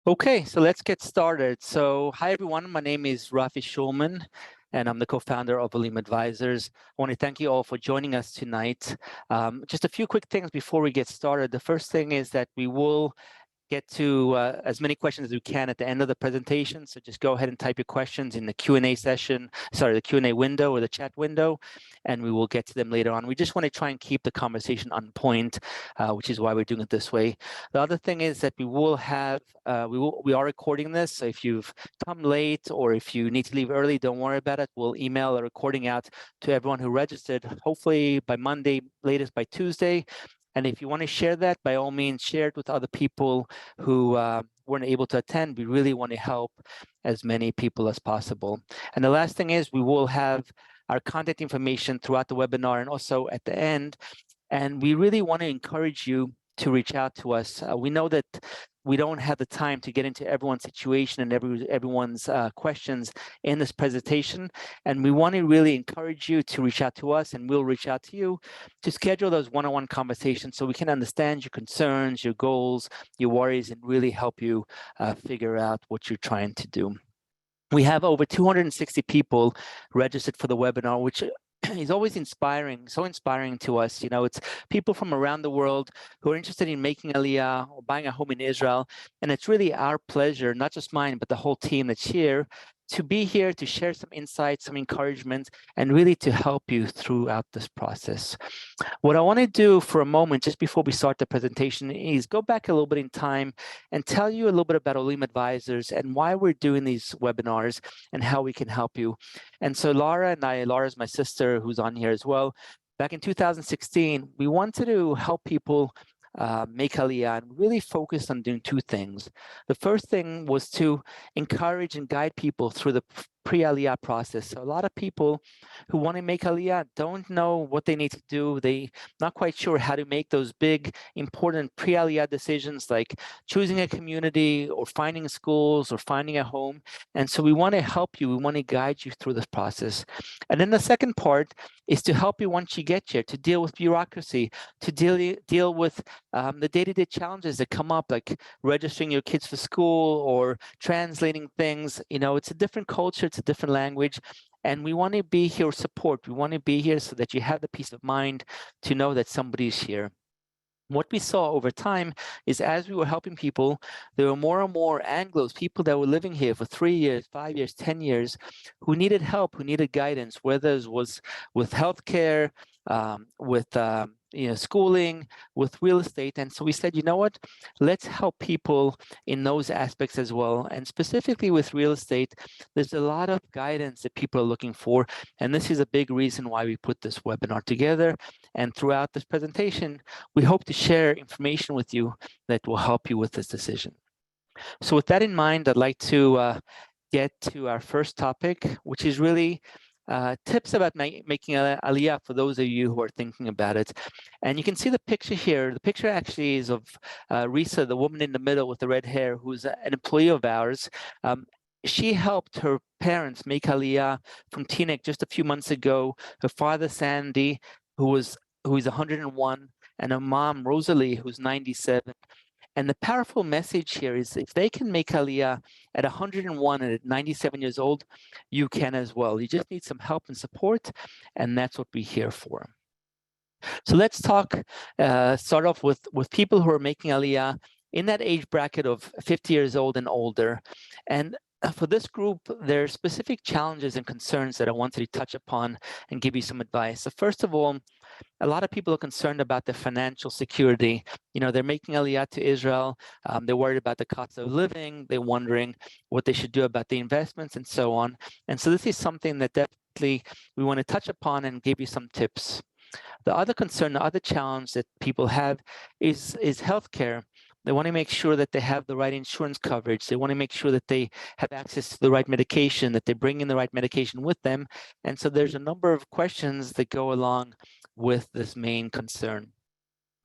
Okay, so let's get started. So hi, everyone. My name is Rafi Shulman, and I'm the co-founder of Olim Advisors. I want to thank you all for joining us tonight. Just a few quick things before we get started. The first thing is that we will get to as many questions as we can at the end of the presentation. So just go ahead and type your questions in the Q&A session, the Q&A window or the chat window, and we will get to them later on. We just want to try and keep the conversation on point, which is why we're doing it this way. The other thing is that we will have, we are recording this. So if you've come late or if you need to leave early, don't worry about it. We'll email a recording out to everyone who registered, hopefully by Monday, latest by Tuesday. And if you want to share that, by all means, share it with other people who weren't able to attend. We really want to help as many people as possible. And the last thing is we will have our contact information throughout the webinar and also at the end. And we really want to encourage you to reach out to us. We know that we don't have the time to get into everyone's situation and everyone's questions in this presentation. And we want to really encourage you to reach out to us, and we'll reach out to you to schedule those one-on-one conversations so we can understand your concerns, your goals, your worries, and really help you figure out what you're trying to do. We have over 260 people registered for the webinar, which is always inspiring, so inspiring to us. You know, it's people from around the world who are interested in making Aliyah or buying a home in Israel. And it's really our pleasure, not just mine, but the whole team that's here, to be here to share some insights, some encouragement, and really to help you throughout this process. What I want to do for a moment, just before we start the presentation, is go back a little bit in time and tell you a little bit about Olim Advisors and why we're doing these webinars and how we can help you. And so Laura is my sister who's on here as well. Back in 2016, we wanted to help people make Aliyah and really focus on doing two things. The first thing was to encourage and guide people through the pre-Aliyah process. So a lot of people who want to make Aliyah don't know what they need to do. They're not quite sure how to make those big, important pre-Aliyah decisions like choosing a community or finding schools or finding a home. And so we want to help you. We want to guide you through this process. And then the second part is to help you once you get here, to deal with bureaucracy, to deal with the day-to-day challenges that come up, like registering your kids for school or translating things. You know, it's a different culture, it's a different language, and we want to be here support. We want to be here so that you have the peace of mind to know that somebody's here. What we saw over time is as we were helping people, there were more and more Anglos, people that were living here for 3 years, 5 years, 10 years, who needed help, who needed guidance, whether it was with healthcare, with schooling, with real estate. And so we said, you know what, let's help people in those aspects as well. And specifically with real estate, there's a lot of guidance that people are looking for. And this is a big reason why we put this webinar together. And throughout this presentation, we hope to share information with you that will help you with this decision. So with that in mind, I'd like to get to our first topic, which is really tips about making Aliyah for those of you who are thinking about it. And you can see the picture here. The picture actually is of Risa, the woman in the middle with the red hair, who's an employee of ours. She helped her parents make Aliyah from Teaneck just a few months ago. Her father, Sandy, who is 101, and her mom, Rosalie, who's 97. And the powerful message here is if they can make Aliyah at 101 and at 97 years old, you can as well. You just need some help and support, and that's what we're here for. So let's start off with people who are making Aliyah in that age bracket of 50 years old and older. And for this group, there are specific challenges and concerns that I wanted to touch upon and give you some advice. So first of all, a lot of people are concerned about their financial security. You know, they're making Aliyah to Israel. They're worried about the cost of living. They're wondering what they should do about the investments and so on. And so this is something that definitely we want to touch upon and give you some tips. The other concern, the other challenge that people have is healthcare. They want to make sure that they have the right insurance coverage. They want to make sure that they have access to the right medication, that they bring in the right medication with them. And so there's a number of questions that go along with this main concern.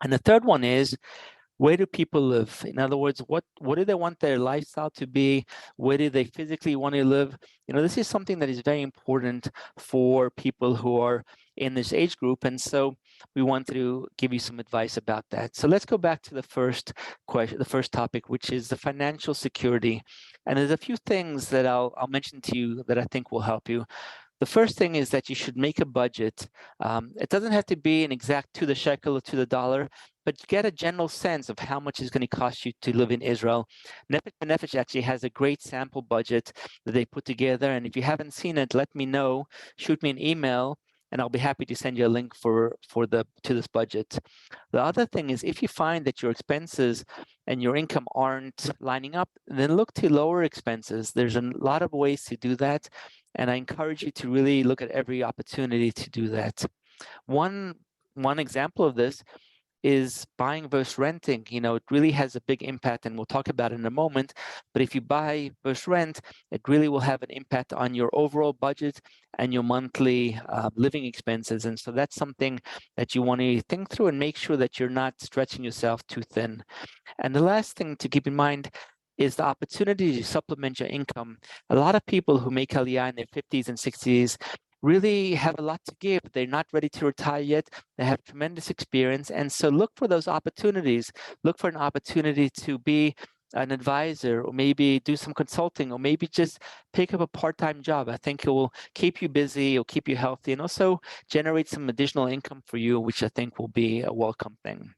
And the third one is, where do people live? In other words, what do they want their lifestyle to be? Where do they physically want to live? You know, this is something that is very important for people who are in this age group. And so we wanted to give you some advice about that. So let's go back to the first question, the first topic, which is the financial security. And there's a few things that I'll mention to you that I think will help you. The first thing is that you should make a budget. It doesn't have to be an exact to the shekel or to the dollar, but get a general sense of how much it's going to cost you to live in Israel. Nefesh B'Nefesh actually has a great sample budget that they put together. And if you haven't seen it, let me know. Shoot me an email, and I'll be happy to send you a link to this budget. The other thing is, if you find that your expenses and your income aren't lining up, then look to lower expenses. There's a lot of ways to do that, and I encourage you to really look at every opportunity to do that. One example of this is buying versus renting. You know, it really has a big impact, and we'll talk about it in a moment. But if you buy versus rent, it really will have an impact on your overall budget and your monthly living expenses. And so that's something that you want to think through and make sure that you're not stretching yourself too thin. And the last thing to keep in mind is the opportunity to supplement your income. A lot of people who make Aliyah in their 50s and 60s really have a lot to give. They're not ready to retire yet. They have tremendous experience. And so look for those opportunities. Look for an opportunity to be an advisor, or maybe do some consulting, or maybe just pick up a part-time job. I think it will keep you busy, it'll keep you healthy, and also generate some additional income for you, which I think will be a welcome thing.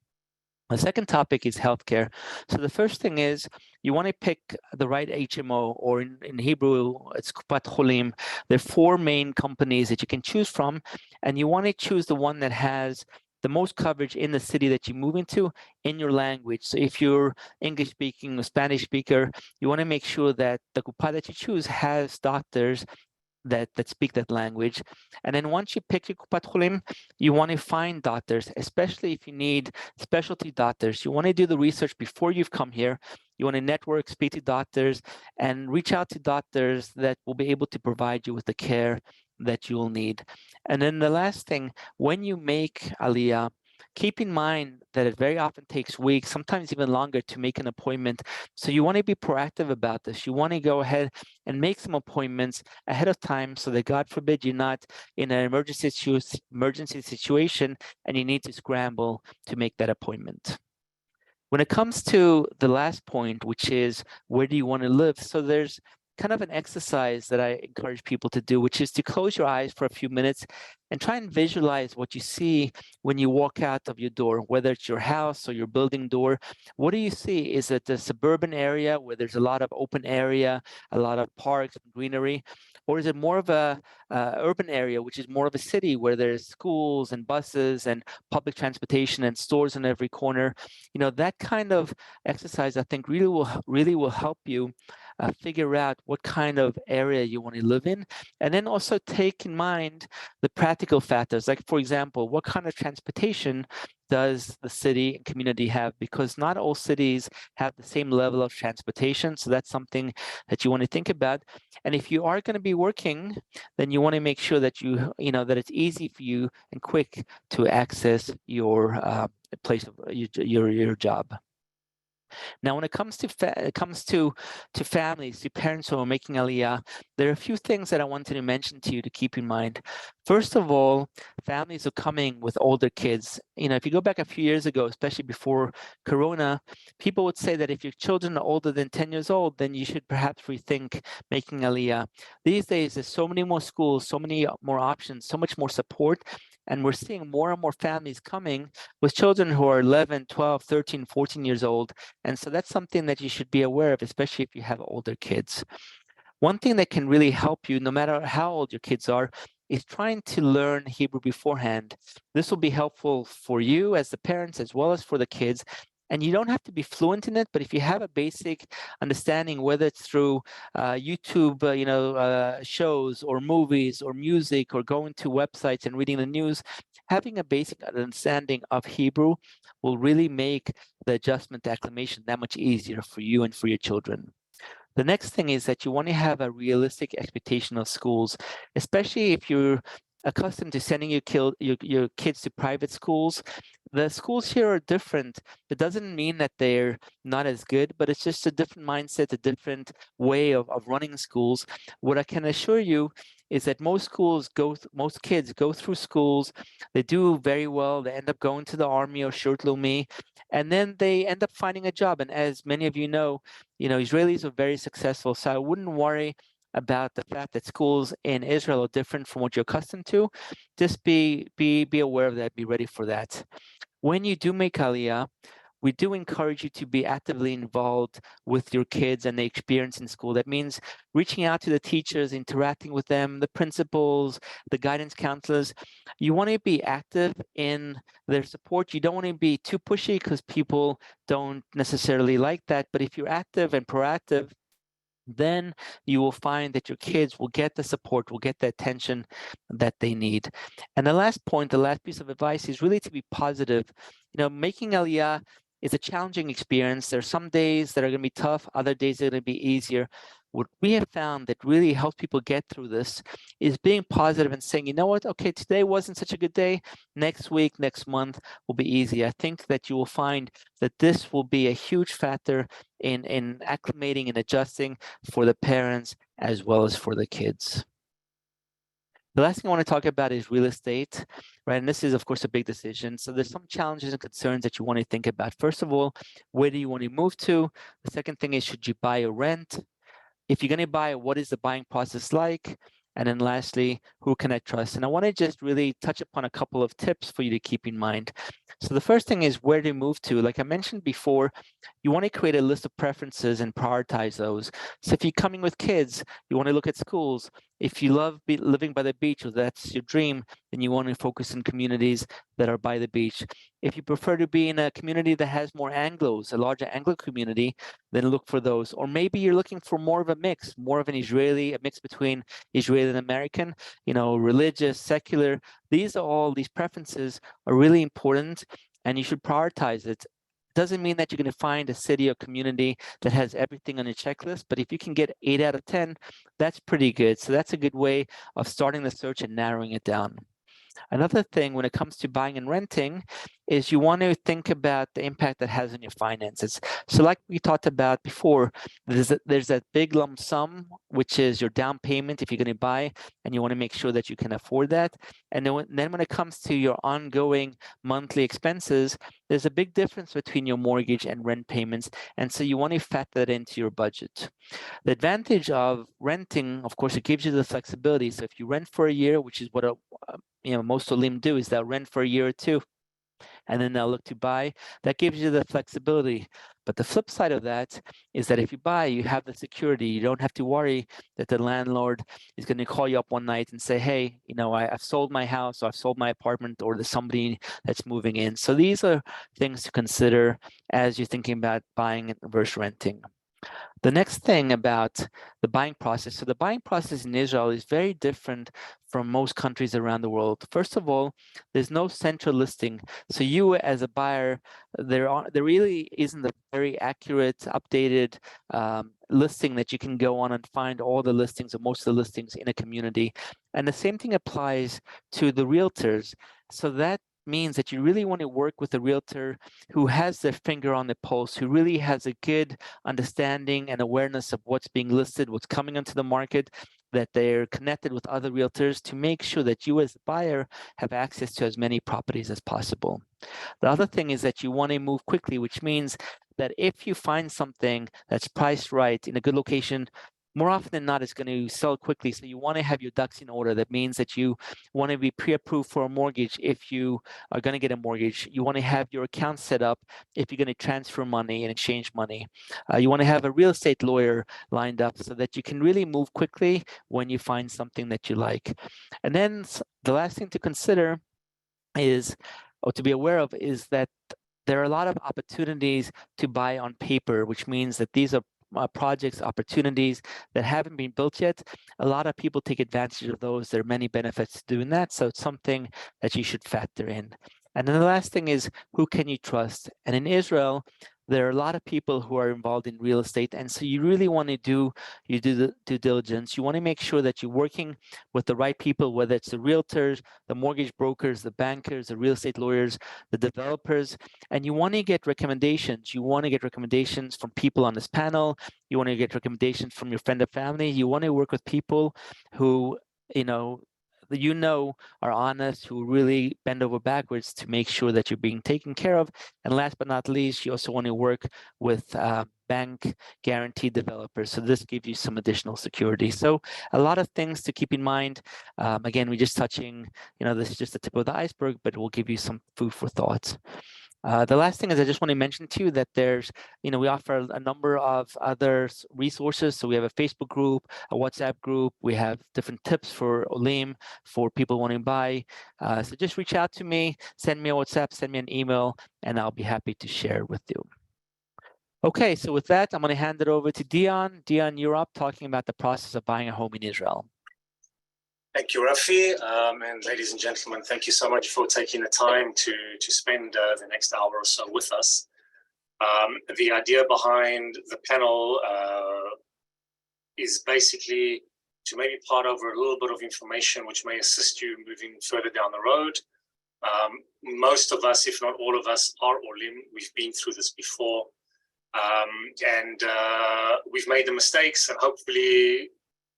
The second topic is healthcare. So the first thing is you want to pick the right HMO, or in Hebrew, it's Kupat Cholim. There are 4 main companies that you can choose from, and you want to choose the one that has the most coverage in the city that you move into in your language. So if you're English speaking or Spanish speaker, you want to make sure that the Kupat that you choose has doctors that speak that language. And then once you pick your Kupat Cholim, you want to find doctors, especially if you need specialty doctors. You want to do the research before you've come here. You want to network, speak to doctors, and reach out to doctors that will be able to provide you with the care that you'll need. And then the last thing, when you make Aliyah, keep in mind that it very often takes weeks, sometimes even longer, to make an appointment. So you want to be proactive about this. You want to go ahead and make some appointments ahead of time, so that, God forbid, you're not in an emergency situation and you need to scramble to make that appointment. When it comes to the last point, which is where do you want to live? So there's kind of an exercise that I encourage people to do, which is to close your eyes for a few minutes and try and visualize what you see when you walk out of your door, whether it's your house or your building door. What do you see? Is it a suburban area where there's a lot of open area, a lot of parks and greenery? Or is it more of a urban area, which is more of a city where there's schools and buses and public transportation and stores in every corner? You know, that kind of exercise, I think, really will help you figure out what kind of area you want to live in, and then also take in mind the practical factors. Like, for example, what kind of transportation does the city and community have? Because not all cities have the same level of transportation. So that's something that you want to think about. And if you are going to be working, then you want to make sure that that it's easy for you and quick to access your place of your job. Now, when it comes to families, to parents who are making Aliyah, there are a few things that I wanted to mention to you to keep in mind. First of all, families are coming with older kids. You know, if you go back a few years ago, especially before Corona, people would say that if your children are older than 10 years old, then you should perhaps rethink making Aliyah. These days, there's so many more schools, so many more options, so much more support. And we're seeing more and more families coming with children who are 11, 12, 13, 14 years old. And so that's something that you should be aware of, especially if you have older kids. One thing that can really help you, no matter how old your kids are, is trying to learn Hebrew beforehand. This will be helpful for you as the parents as well as for the kids. And you don't have to be fluent in it, but if you have a basic understanding, whether it's through YouTube, shows or movies or music, or going to websites and reading the news, having a basic understanding of Hebrew will really make the adjustment to acclimation that much easier for you and for your children. The next thing is that you want to have a realistic expectation of schools, especially if you're accustomed to sending your kids to private schools. the schools here are different. It doesn't mean that they're not as good, but it's just a different mindset, a different way of running schools. What I can assure you is that most kids go through schools, they do very well, they end up going to the army or Shurt Leumi, and then they end up finding a job. And as many of you know, Israelis are very successful. So I wouldn't worry about the fact that schools in Israel are different from what you're accustomed to. Just be aware of that, be ready for that. When you do make Aliyah, we do encourage you to be actively involved with your kids and the experience in school. That means reaching out to the teachers, interacting with them, the principals, the guidance counselors. You want to be active in their support. You don't want to be too pushy because people don't necessarily like that. But if you're active and proactive, then you will find that your kids will get the support, will get the attention that they need. And the last point, the last piece of advice is really to be positive. Making Aliyah is a challenging experience. There are some days that are going to be tough, other days are going to be easier. What we have found that really helps people get through this is being positive and saying, you know what, okay, today wasn't such a good day. Next week, next month will be easy. I think that you will find that this will be a huge factor in acclimating and adjusting for the parents as well as for the kids. The last thing I want to talk about is real estate, right? And this is, of course, a big decision. So there's some challenges and concerns that you want to think about. First of all, where do you want to move to? The second thing is, should you buy or rent? If you're going to buy, what is the buying process like? And then lastly, who can I trust? And I want to just really touch upon a couple of tips for you to keep in mind. So the first thing is where to move to. Like I mentioned before, you want to create a list of preferences and prioritize those. So if you're coming with kids, you want to look at schools. If you love living by the beach, or that's your dream, then you want to focus in communities that are by the beach. If you prefer to be in a community that has more Anglos, a larger Anglo community, then look for those. Or maybe you're looking for more of a mix, more of an Israeli, a mix between Israeli and American, religious, secular. These preferences are really important, and you should prioritize it. Doesn't mean that you're going to find a city or community that has everything on your checklist, but if you can get 8 out of 10, that's pretty good. So that's a good way of starting the search and narrowing it down. Another thing when it comes to buying and renting is you want to think about the impact that has on your finances. So like we talked about before, there's that big lump sum, which is your down payment if you're going to buy, and you want to make sure that you can afford that. And then when it comes to your ongoing monthly expenses, there's a big difference between your mortgage and rent payments. And so you want to factor that into your budget. The advantage of renting, of course, it gives you the flexibility. So if you rent for a year, which is what most Olim do, is they'll rent for a year or two, and then they'll look to buy. That gives you the flexibility. But the flip side of that is that if you buy, you have the security. You don't have to worry that the landlord is going to call you up one night and say, hey, I've sold my house, or I've sold my apartment, or there's somebody that's moving in. So these are things to consider as you're thinking about buying versus renting. The next thing about the buying process. So the buying process in Israel is very different from most countries around the world. First of all, there's no central listing. So you as a buyer, there really isn't a very accurate, updated listing that you can go on and find all the listings, or most of the listings in a community. And the same thing applies to the realtors. So that means that you really want to work with a realtor who has their finger on the pulse, who really has a good understanding and awareness of what's being listed, what's coming onto the market, that they're connected with other realtors to make sure that you as a buyer have access to as many properties as possible. The other thing is that you want to move quickly, which means that if you find something that's priced right in a good location, more often than not, it's going to sell quickly. So you want to have your ducks in order. That means that you want to be pre-approved for a mortgage if you are going to get a mortgage. You want to have your account set up if you're going to transfer money and exchange money. You want to have a real estate lawyer lined up so that you can really move quickly when you find something that you like. And then the last thing to consider is, or to be aware of, is that there are a lot of opportunities to buy on paper, which means that these are projects, opportunities that haven't been built yet. A lot of people take advantage of those. There are many benefits to doing that. So it's something that you should factor in. And then the last thing is, who can you trust? And in Israel, there are a lot of people who are involved in real estate, and so you really want to do the due diligence. You want to make sure that you're working with the right people, whether it's the realtors, the mortgage brokers, the bankers, the real estate lawyers, the developers, and you want to get recommendations. You want to get recommendations from people on this panel. You want to get recommendations from your friend or family. You want to work with people who, are honest, who really bend over backwards to make sure that you're being taken care of. And last but not least, you also want to work with bank guaranteed developers. So this gives you some additional security. So a lot of things to keep in mind. Again, we're just touching, this is just the tip of the iceberg, but it will give you some food for thought. The last thing is I just want to mention to you that there's, we offer a number of other resources. So we have a Facebook group, a WhatsApp group. We have different tips for Olim, for people wanting to buy. So just reach out to me, send me a WhatsApp, send me an email, and I'll be happy to share with you. Okay, so with that, I'm going to hand it over to Dion. Dion, you're up talking about the process of buying a home in Israel. Thank you, Rafi. And ladies and gentlemen, thank you so much for taking the time to spend the next hour or so with us. The idea behind the panel is basically to maybe part over a little bit of information which may assist you moving further down the road. Most of us, if not all of us, are Olim. We've been through this before. And we've made the mistakes, and hopefully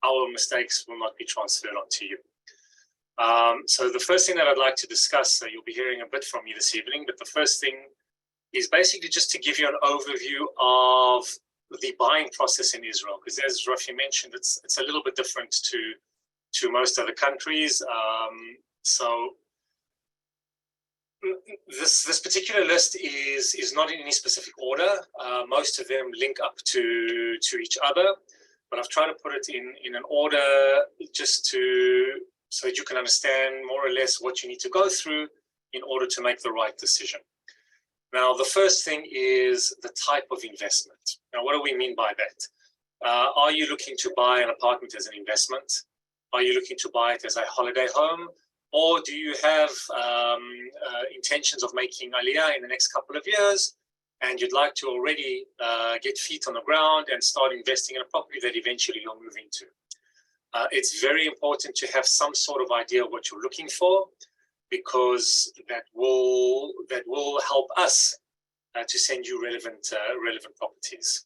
our mistakes will not be transferred onto you. So the first thing that I'd like to discuss, you'll be hearing a bit from me this evening, but the first thing is basically just to give you an overview of the buying process in Israel, because as Rafi mentioned, it's a little bit different to most other countries. So this particular list is not in any specific order. Most of them link up to each other, but I've tried to put it in an order just so that you can understand more or less what you need to go through in order to make the right decision. Now, the first thing is the type of investment. Now, what do we mean by that? Are you looking to buy an apartment as an investment? Are you looking to buy it as a holiday home? Or do you have intentions of making Aliyah in the next couple of years, and you'd like to already get feet on the ground and start investing in a property that eventually you'll move into? It's very important to have some sort of idea of what you're looking for, because that will help us to send you relevant properties.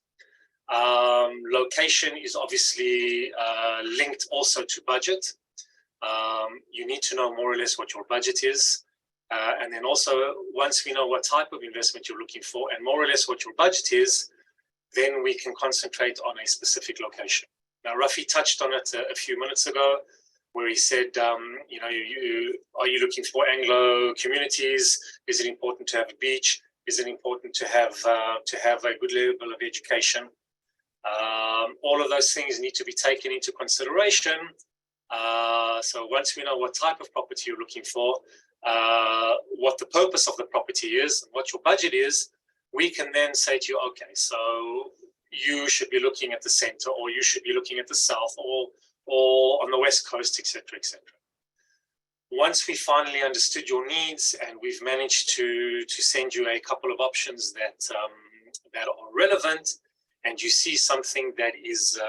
Location is obviously linked also to budget. You need to know more or less what your budget is. And then also, once we know what type of investment you're looking for and more or less what your budget is, then we can concentrate on a specific location. Now, Rafi touched on it a few minutes ago, where he said, are you looking for Anglo communities? Is it important to have a beach? Is it important to have a good level of education? All of those things need to be taken into consideration. So once we know what type of property you're looking for, what the purpose of the property is, and what your budget is, we can then say to you, okay, so you should be looking at the center, or you should be looking at the south, or on the west coast, etc., etc. Once we finally understood your needs and we've managed to send you a couple of options that are relevant, and you see something that is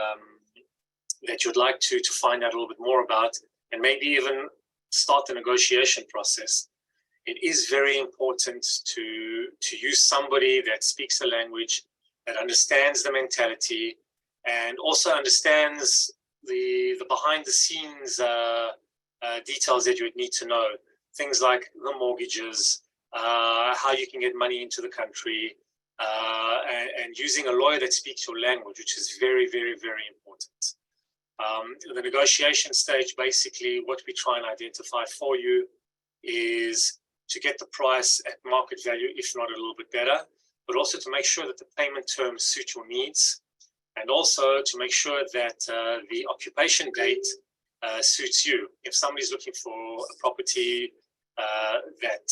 that you'd like to find out a little bit more about, and maybe even start the negotiation process, it is very important to use somebody that speaks the language, that understands the mentality, and also understands the behind the scenes details that you would need to know. Things like the mortgages, how you can get money into the country, and using a lawyer that speaks your language, which is very, very, very important. The negotiation stage, basically what we try and identify for you is to get the price at market value, if not a little bit better, but also to make sure that the payment terms suit your needs, and also to make sure that the occupation date suits you. If somebody's looking for a property that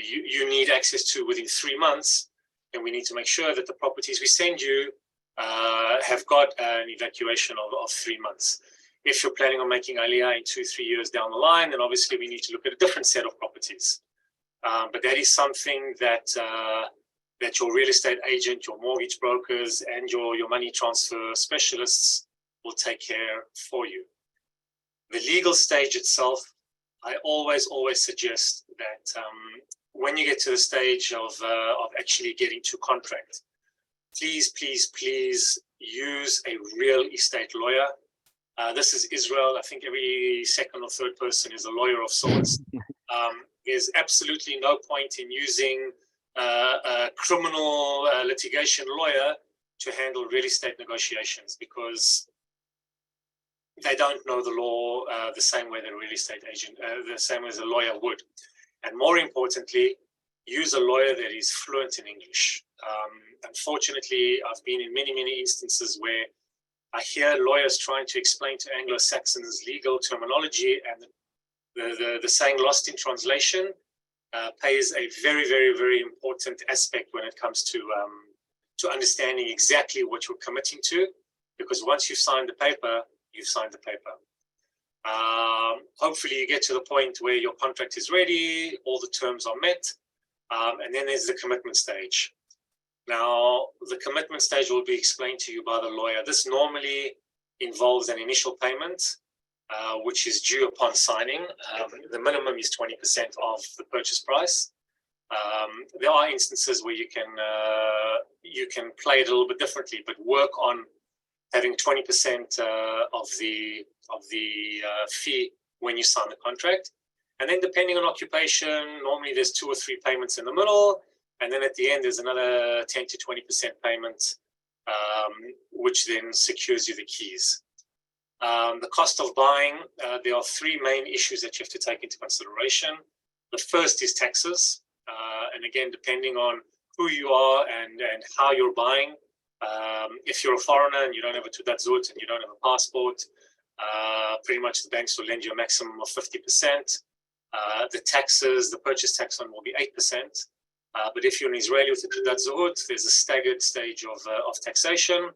you need access to within 3 months, then we need to make sure that the properties we send you have got an evacuation of 3 months. If you're planning on making Aliyah in 2-3 years down the line, then obviously we need to look at a different set of properties. But that is something that that your real estate agent, your mortgage brokers, and your money transfer specialists will take care for you. The legal stage itself, I always suggest that when you get to the stage of actually getting to contract, please use a real estate lawyer. This is Israel. I think every second or third person is a lawyer of sorts. There's absolutely no point in using a criminal litigation lawyer to handle real estate negotiations, because they don't know the law the same way the real estate agent, the same as a lawyer would. And more importantly, use a lawyer that is fluent in English. Unfortunately, I've been in many instances where I hear lawyers trying to explain to Anglo-Saxons legal terminology, and the saying lost in translation plays a very important aspect when it comes to understanding exactly what you're committing to, because once you've signed the paper, you've signed the paper. Hopefully you get to the point where your contract is ready, all the terms are met, and then there's the commitment stage. Now, the commitment stage will be explained to you by the lawyer. This normally involves an initial payment, which is due upon signing. The minimum is 20% of the purchase price. There are instances where you can play it a little bit differently, but work on having 20% of the fee when you sign the contract. And then depending on occupation, normally there's 2 or 3 payments in the middle. And then at the end, there's another 10 to 20% payment, which then secures you the keys. The cost of buying, there are 3 main issues that you have to take into consideration. The first is taxes. And again, depending on who you are and how you're buying, if you're a foreigner and you don't have a Taudat Zut and you don't have a passport, pretty much the banks will lend you a maximum of 50%. The taxes, the purchase tax on will be 8%. But if you're an Israeli with a Taudat Zut, there's a staggered stage of taxation.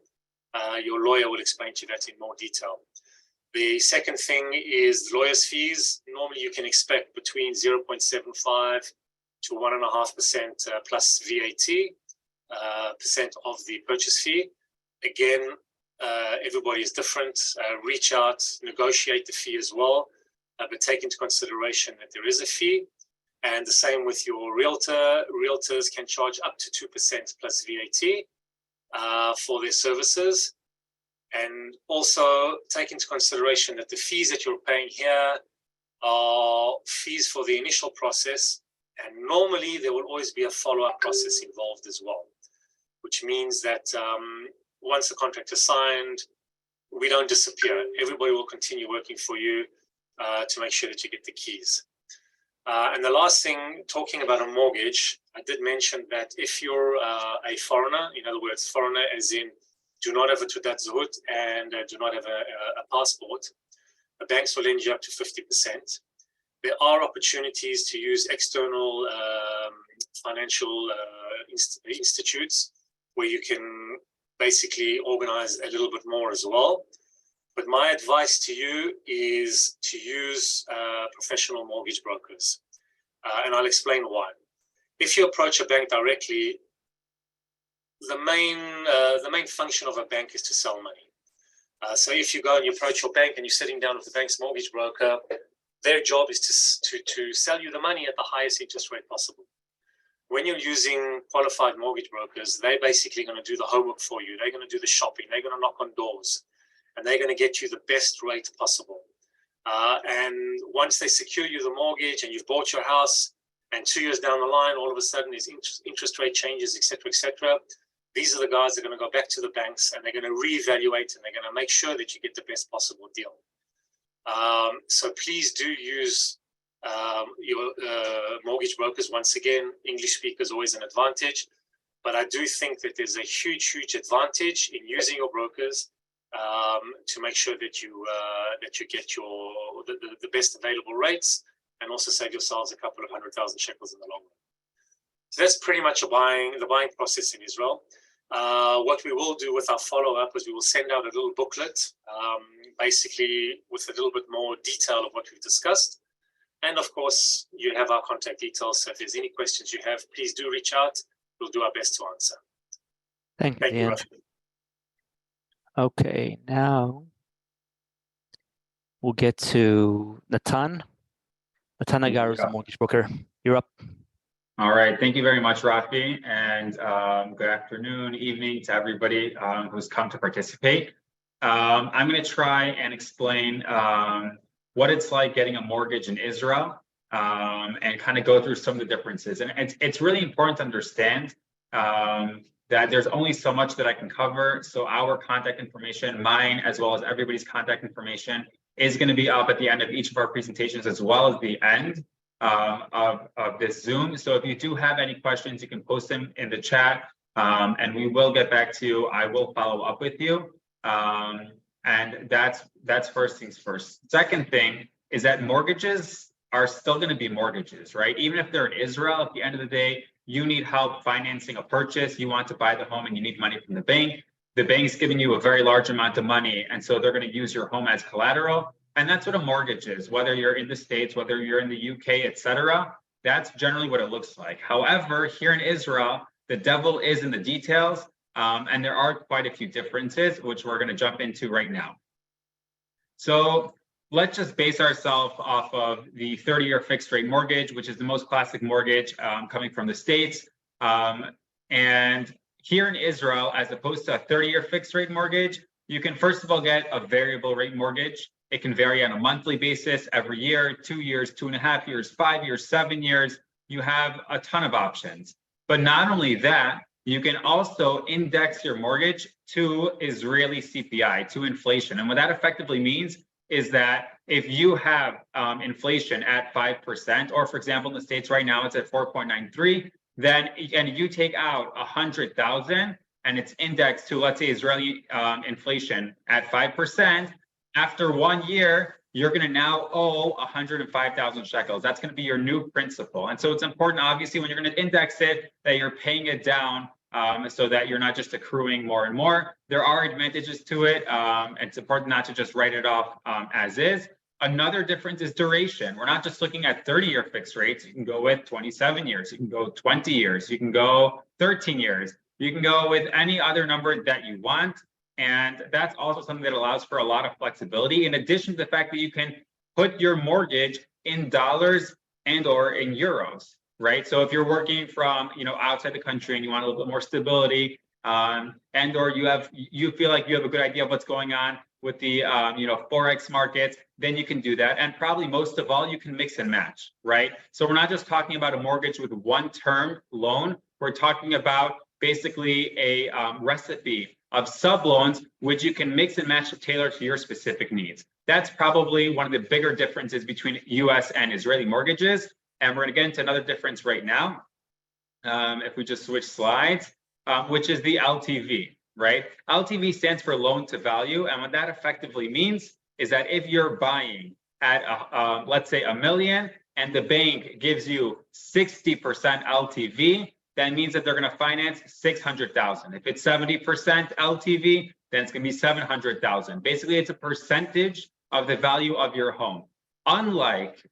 Your lawyer will explain to you that in more detail. The second thing is lawyer's fees. Normally you can expect between 0.75 to 1.5% plus VAT percent of the purchase fee. Again, everybody is different. Reach out, negotiate the fee as well, but take into consideration that there is a fee. And the same with your realtor. Realtors can charge up to 2% plus VAT for their services. And also take into consideration that the fees that you're paying here are fees for the initial process. And normally there will always be a follow-up process involved as well, which means that once the contract is signed, we don't disappear. Everybody will continue working for you to make sure that you get the keys. And the last thing, talking about a mortgage, I did mention that if you're a foreigner, in other words, foreigner as in do not have a Taudat Zut and do not have a passport, the banks will lend you up to 50%. There are opportunities to use external financial institutes where you can basically organize a little bit more as well. But my advice to you is to use professional mortgage brokers. And I'll explain why. If you approach a bank directly, the main function of a bank is to sell money. So if you go and you approach your bank and you're sitting down with the bank's mortgage broker, their job is to sell you the money at the highest interest rate possible. When you're using qualified mortgage brokers, they're basically going to do the homework for you. They're going to do the shopping. They're going to knock on doors. And they're going to get you the best rate possible. And once they secure you the mortgage and you've bought your house, and 2 years down the line, all of a sudden there's interest rate changes, etc. These are the guys that are going to go back to the banks and they're going to reevaluate and they're going to make sure that you get the best possible deal. So please do use your mortgage brokers. Once again, English speakers always an advantage, but I do think that there's a huge advantage in using your brokers to make sure that you get the best available rates and also save yourselves a couple of 100,000 shekels in the long run. So that's pretty much the buying process in Israel. What we will do with our follow-up is we will send out a little booklet, basically with a little bit more detail of what we've discussed. And of course, you have our contact details. So if there's any questions you have, please do reach out. we'll do our best to answer. Thank you, Thank you, Dion. Rafi. Okay, now we'll get to Netanya. Netanya is a mortgage broker. You're up. All right. Thank you very much, Rafi. And good afternoon, evening to everybody who's come to participate. I'm going to try and explain what it's like getting a mortgage in Israel and kind of go through some of the differences. And it's really important to understand that there's only so much that I can cover. So our contact information, mine, as well as everybody's contact information, is going to be up at the end of each of our presentations, as well as the end of this Zoom. So if you do have any questions, you can post them in the chat and we will get back to you. I will follow up with you. And that's first things first. Second thing is that mortgages are still going to be mortgages, right? Even if they're in Israel, at the end of the day, you need help financing a purchase. You want to buy the home and you need money from the bank. The bank's giving you a very large amount of money. And so they're going to use your home as collateral. And that's what a mortgage is, whether you're in the States, whether you're in the UK, etc. That's generally what it looks like. However, here in Israel, the devil is in the details. And there are quite a few differences, which we're going to jump into right now. So let's just base ourselves off of the 30-year fixed rate mortgage, which is the most classic mortgage coming from the States. And here in Israel, as opposed to a 30-year fixed rate mortgage, you can first of all get a variable rate mortgage. It can vary on a monthly basis every year, 2 years, 2.5 years, 5 years, 7 years. You have a ton of options. But not only that, you can also index your mortgage to Israeli CPI, to inflation. And what that effectively means is that if you have inflation at 5%, or for example, in the States right now, it's at 4.93, then, and you take out 100,000 and it's indexed to, let's say, Israeli inflation at 5%, after 1 year, you're going to now owe 105,000 shekels. That's going to be your new principal. And so it's important, obviously, when you're going to index it, that you're paying it down so that you're not just accruing more and more. There are advantages to it. It's important not to just write it off as is. Another difference is duration. We're not just looking at 30-year fixed rates. You can go with 27 years. You can go 20 years. You can go 13 years. You can go with any other number that you want. And that's also something that allows for a lot of flexibility, in addition to the fact that you can put your mortgage in dollars and or in euros, right? So if you're working from, outside the country and you want a little bit more stability, and or you feel like you have a good idea of what's going on with the Forex markets, then you can do that. And probably most of all, you can mix and match, right? So we're not just talking about a mortgage with one term loan. We're talking about basically a recipe of subloans, which you can mix and match to tailor to your specific needs. That's probably one of the bigger differences between US and Israeli mortgages. And we're going to get into another difference right now. If we just switch slides, which is the LTV, right? LTV stands for loan to value. And what that effectively means is that if you're buying at, let's say, $1 million, and the bank gives you 60% LTV, that means that they're going to finance 600,000. If it's 70% LTV, then it's going to be 700,000. Basically, it's a percentage of the value of your home. Unlike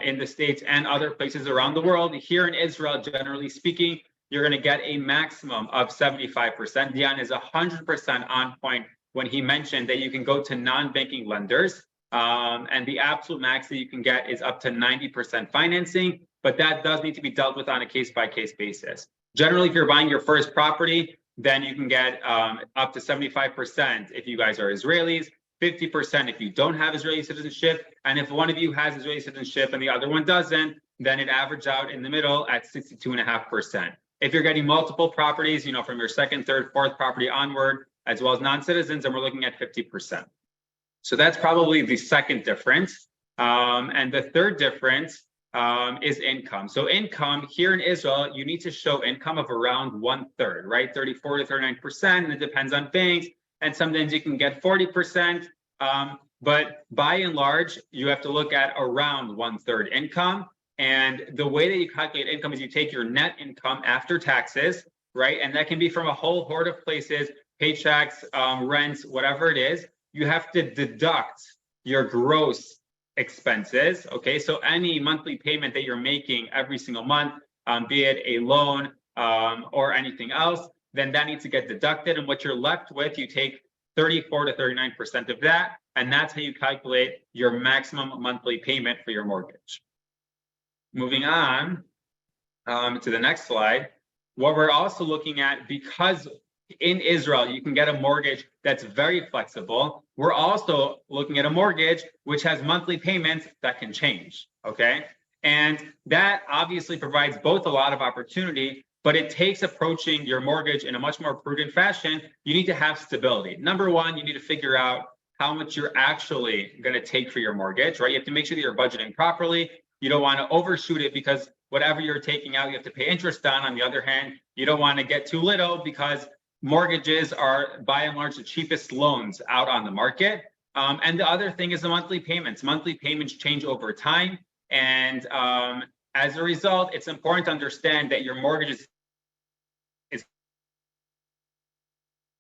in the States and other places around the world, here in Israel, generally speaking, you're going to get a maximum of 75%. Dion is 100% on point when he mentioned that you can go to non-banking lenders, and the absolute max that you can get is up to 90% financing. But that does need to be dealt with on a case-by-case basis. Generally, if you're buying your first property, then you can get up to 75% if you guys are Israelis, 50% if you don't have Israeli citizenship, and if one of you has Israeli citizenship and the other one doesn't, then it averages out in the middle at 62.5%. If you're getting multiple properties, from your second, third, fourth property onward, as well as non-citizens, then we're looking at 50%. So that's probably the second difference. And the third difference is income. So income here in Israel, you need to show income of around 1/3, right? 34 to 39%, and it depends on banks. And sometimes you can get 40%. But by and large, you have to look at around 1/3 income. And the way that you calculate income is you take your net income after taxes, right? And that can be from a whole horde of places, paychecks, rents, whatever it is. You have to deduct your gross expenses. Okay, so any monthly payment that you're making every single month, be it a loan, or anything else, then that needs to get deducted. And what you're left with, you take 34 to 39% of that, and that's how you calculate your maximum monthly payment for your mortgage. Moving on to the next slide, what we're also looking at, because in Israel you can get a mortgage that's very flexible, we're also looking at a mortgage which has monthly payments that can change, okay? And that obviously provides both a lot of opportunity, but it takes approaching your mortgage in a much more prudent fashion. You need to have stability. Number one, you need to figure out how much you're actually going to take for your mortgage, right? You have to make sure that you're budgeting properly. You don't want to overshoot it because whatever you're taking out, you have to pay interest on. On the other hand, you don't want to get too little because mortgages are by and large the cheapest loans out on the market. And the other thing is the monthly payments. Monthly payments change over time. And as a result, it's important to understand that your mortgage is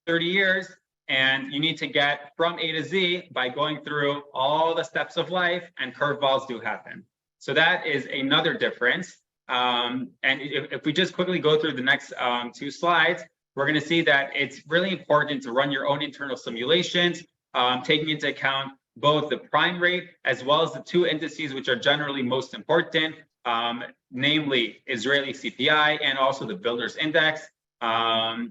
30 years, and you need to get from A to Z by going through all the steps of life, and curveballs do happen. So that is another difference. And if we just quickly go through the next two slides, we're going to see that it's really important to run your own internal simulations, taking into account both the prime rate as well as the two indices which are generally most important, namely Israeli CPI and also the Builders Index. And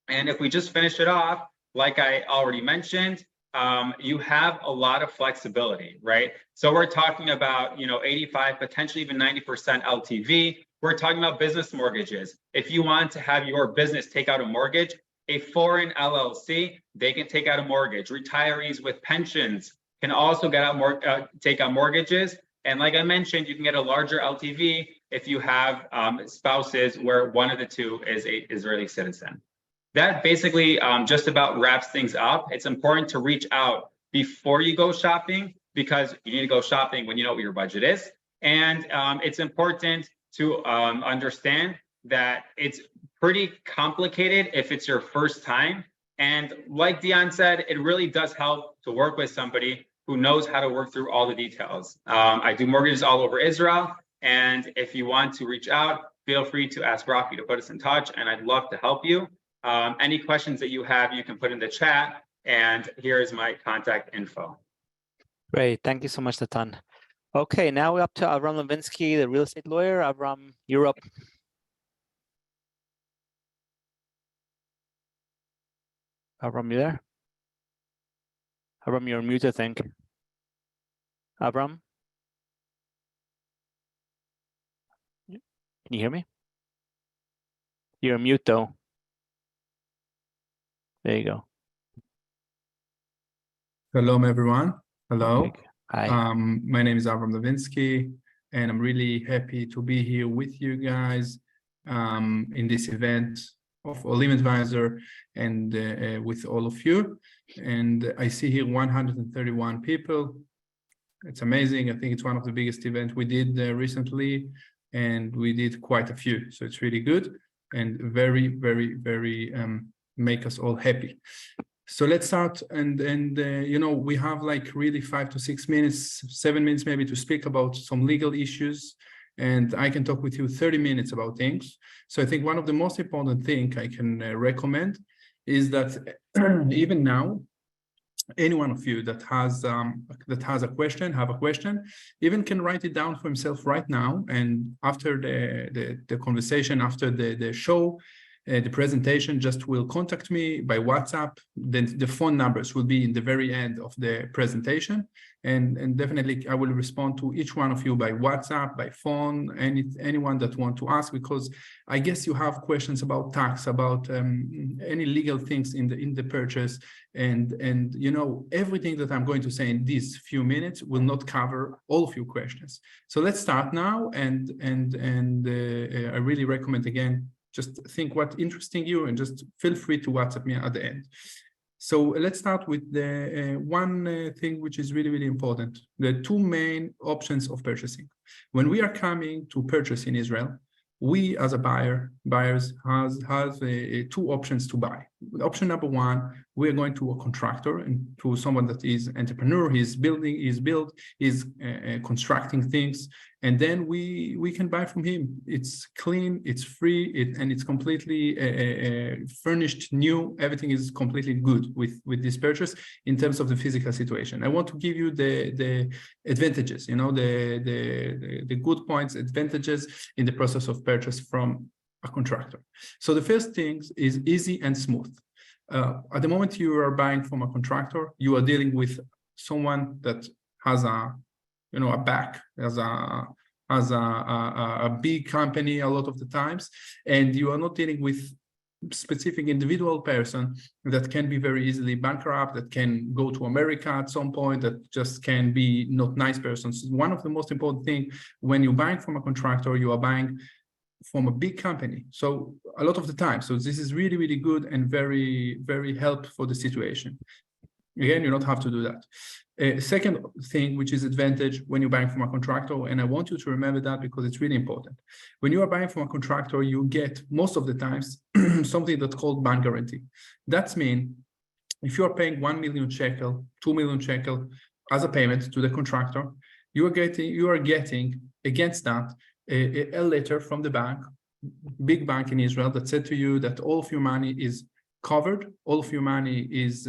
if we just finish it off, like I already mentioned, you have a lot of flexibility, right? So we're talking about, 85, potentially even 90% LTV. We're talking about business mortgages. If you want to have your business take out a mortgage, a foreign LLC, they can take out a mortgage. Retirees with pensions can also get out take out mortgages. And like I mentioned, you can get a larger LTV if you have spouses where one of the two is an Israeli citizen. That basically just about wraps things up. It's important to reach out before you go shopping because you need to go shopping when you know what your budget is. And it's important to understand that it's pretty complicated if it's your first time. And like Dion said, it really does help to work with somebody who knows how to work through all the details. I do mortgages all over Israel. And if you want to reach out, feel free to ask Rafi to put us in touch, and I'd love to help you. Any questions that you have, you can put in the chat, and here is my contact info. Great, thank you so much, Natan. Okay, now we're up to Avram Levinsky, the real estate lawyer. Avram, you're up. Avram, you there? Avram, you're mute, I think. Avram? Can you hear me? You're mute, though. There you go. Hello, everyone. Hello. Okay. Hi. My name is Avram Levinsky, and I'm really happy to be here with you guys in this event of Olim Advisor and with all of you. And I see here 131 people. It's amazing. I think it's one of the biggest events we did recently, and we did quite a few. So it's really good and very, very, very make us all happy. So let's start, and we have like really 5 to 6 minutes, 7 minutes maybe to speak about some legal issues, and I can talk with you 30 minutes about things. So I think one of the most important thing I can recommend is that even now, any one of you that has a question, even can write it down for himself right now, and after the conversation, after the show, the presentation, just will contact me by WhatsApp. Then the phone numbers will be in the very end of the presentation, and definitely I will respond to each one of you by WhatsApp, by phone, anyone that want to ask, because I guess you have questions about tax, about any legal things in the purchase, and everything that I'm going to say in these few minutes will not cover all of your questions. So let's start now, and I really recommend again, just think what interesting you, and just feel free to WhatsApp me at the end. So let's start with the one thing which is really, really important. The two main options of purchasing. When we are coming to purchase in Israel, we as a buyers have two options to buy. Option number one, we're going to a contractor and to someone that is entrepreneur, he's constructing things, and then we can buy from him. It's clean, it's free, and it's completely furnished new. Everything is completely good with this purchase in terms of the physical situation. I want to give you the advantages, the good points, advantages in the process of purchase from a contractor. So the first thing is easy and smooth. At the moment you are buying from a contractor, you are dealing with someone that has a back, as a big company a lot of the times, and you are not dealing with specific individual person that can be very easily bankrupt, that can go to America at some point, that just can be not nice persons. One of the most important thing when you're buying from a contractor, you are buying from a big company. So a lot of the time, so this is really, really good and very, very helpful for the situation. Again, you don't have to do that. Second thing, which is advantage when you're buying from a contractor, and I want you to remember that because it's really important. When you are buying from a contractor, you get most of the times something that's called bank guarantee. That means if you are paying 1 million shekel, 2 million shekel as a payment to the contractor, you are getting against that a letter from the bank, big bank in Israel, that said to you that all of your money is covered, all of your money is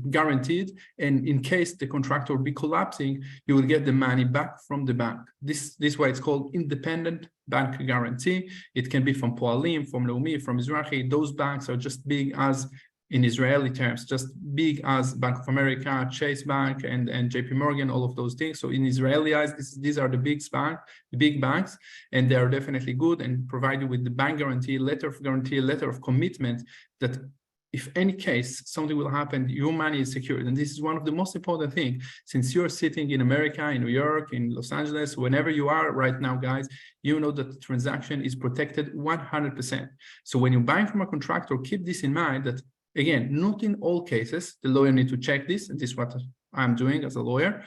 guaranteed, and in case the contractor will be collapsing, you will get the money back from the bank. This way it's called independent bank guarantee. It can be from Olim, from Leumi, from Mizrahi. Those banks are just big as, in Israeli terms, just big as Bank of America, Chase Bank, and JP Morgan, all of those things. So in Israeli eyes, these are the big banks, and they are definitely good and provide you with the bank guarantee, letter of commitment that if any case something will happen, your money is secured. And this is one of the most important things, since you're sitting in America, in New York, in Los Angeles, whenever you are right now, guys, you know that the transaction is protected 100%. So when you're buying from a contractor, keep this in mind that, again, not in all cases, the lawyer needs to check this, and this is what I'm doing as a lawyer.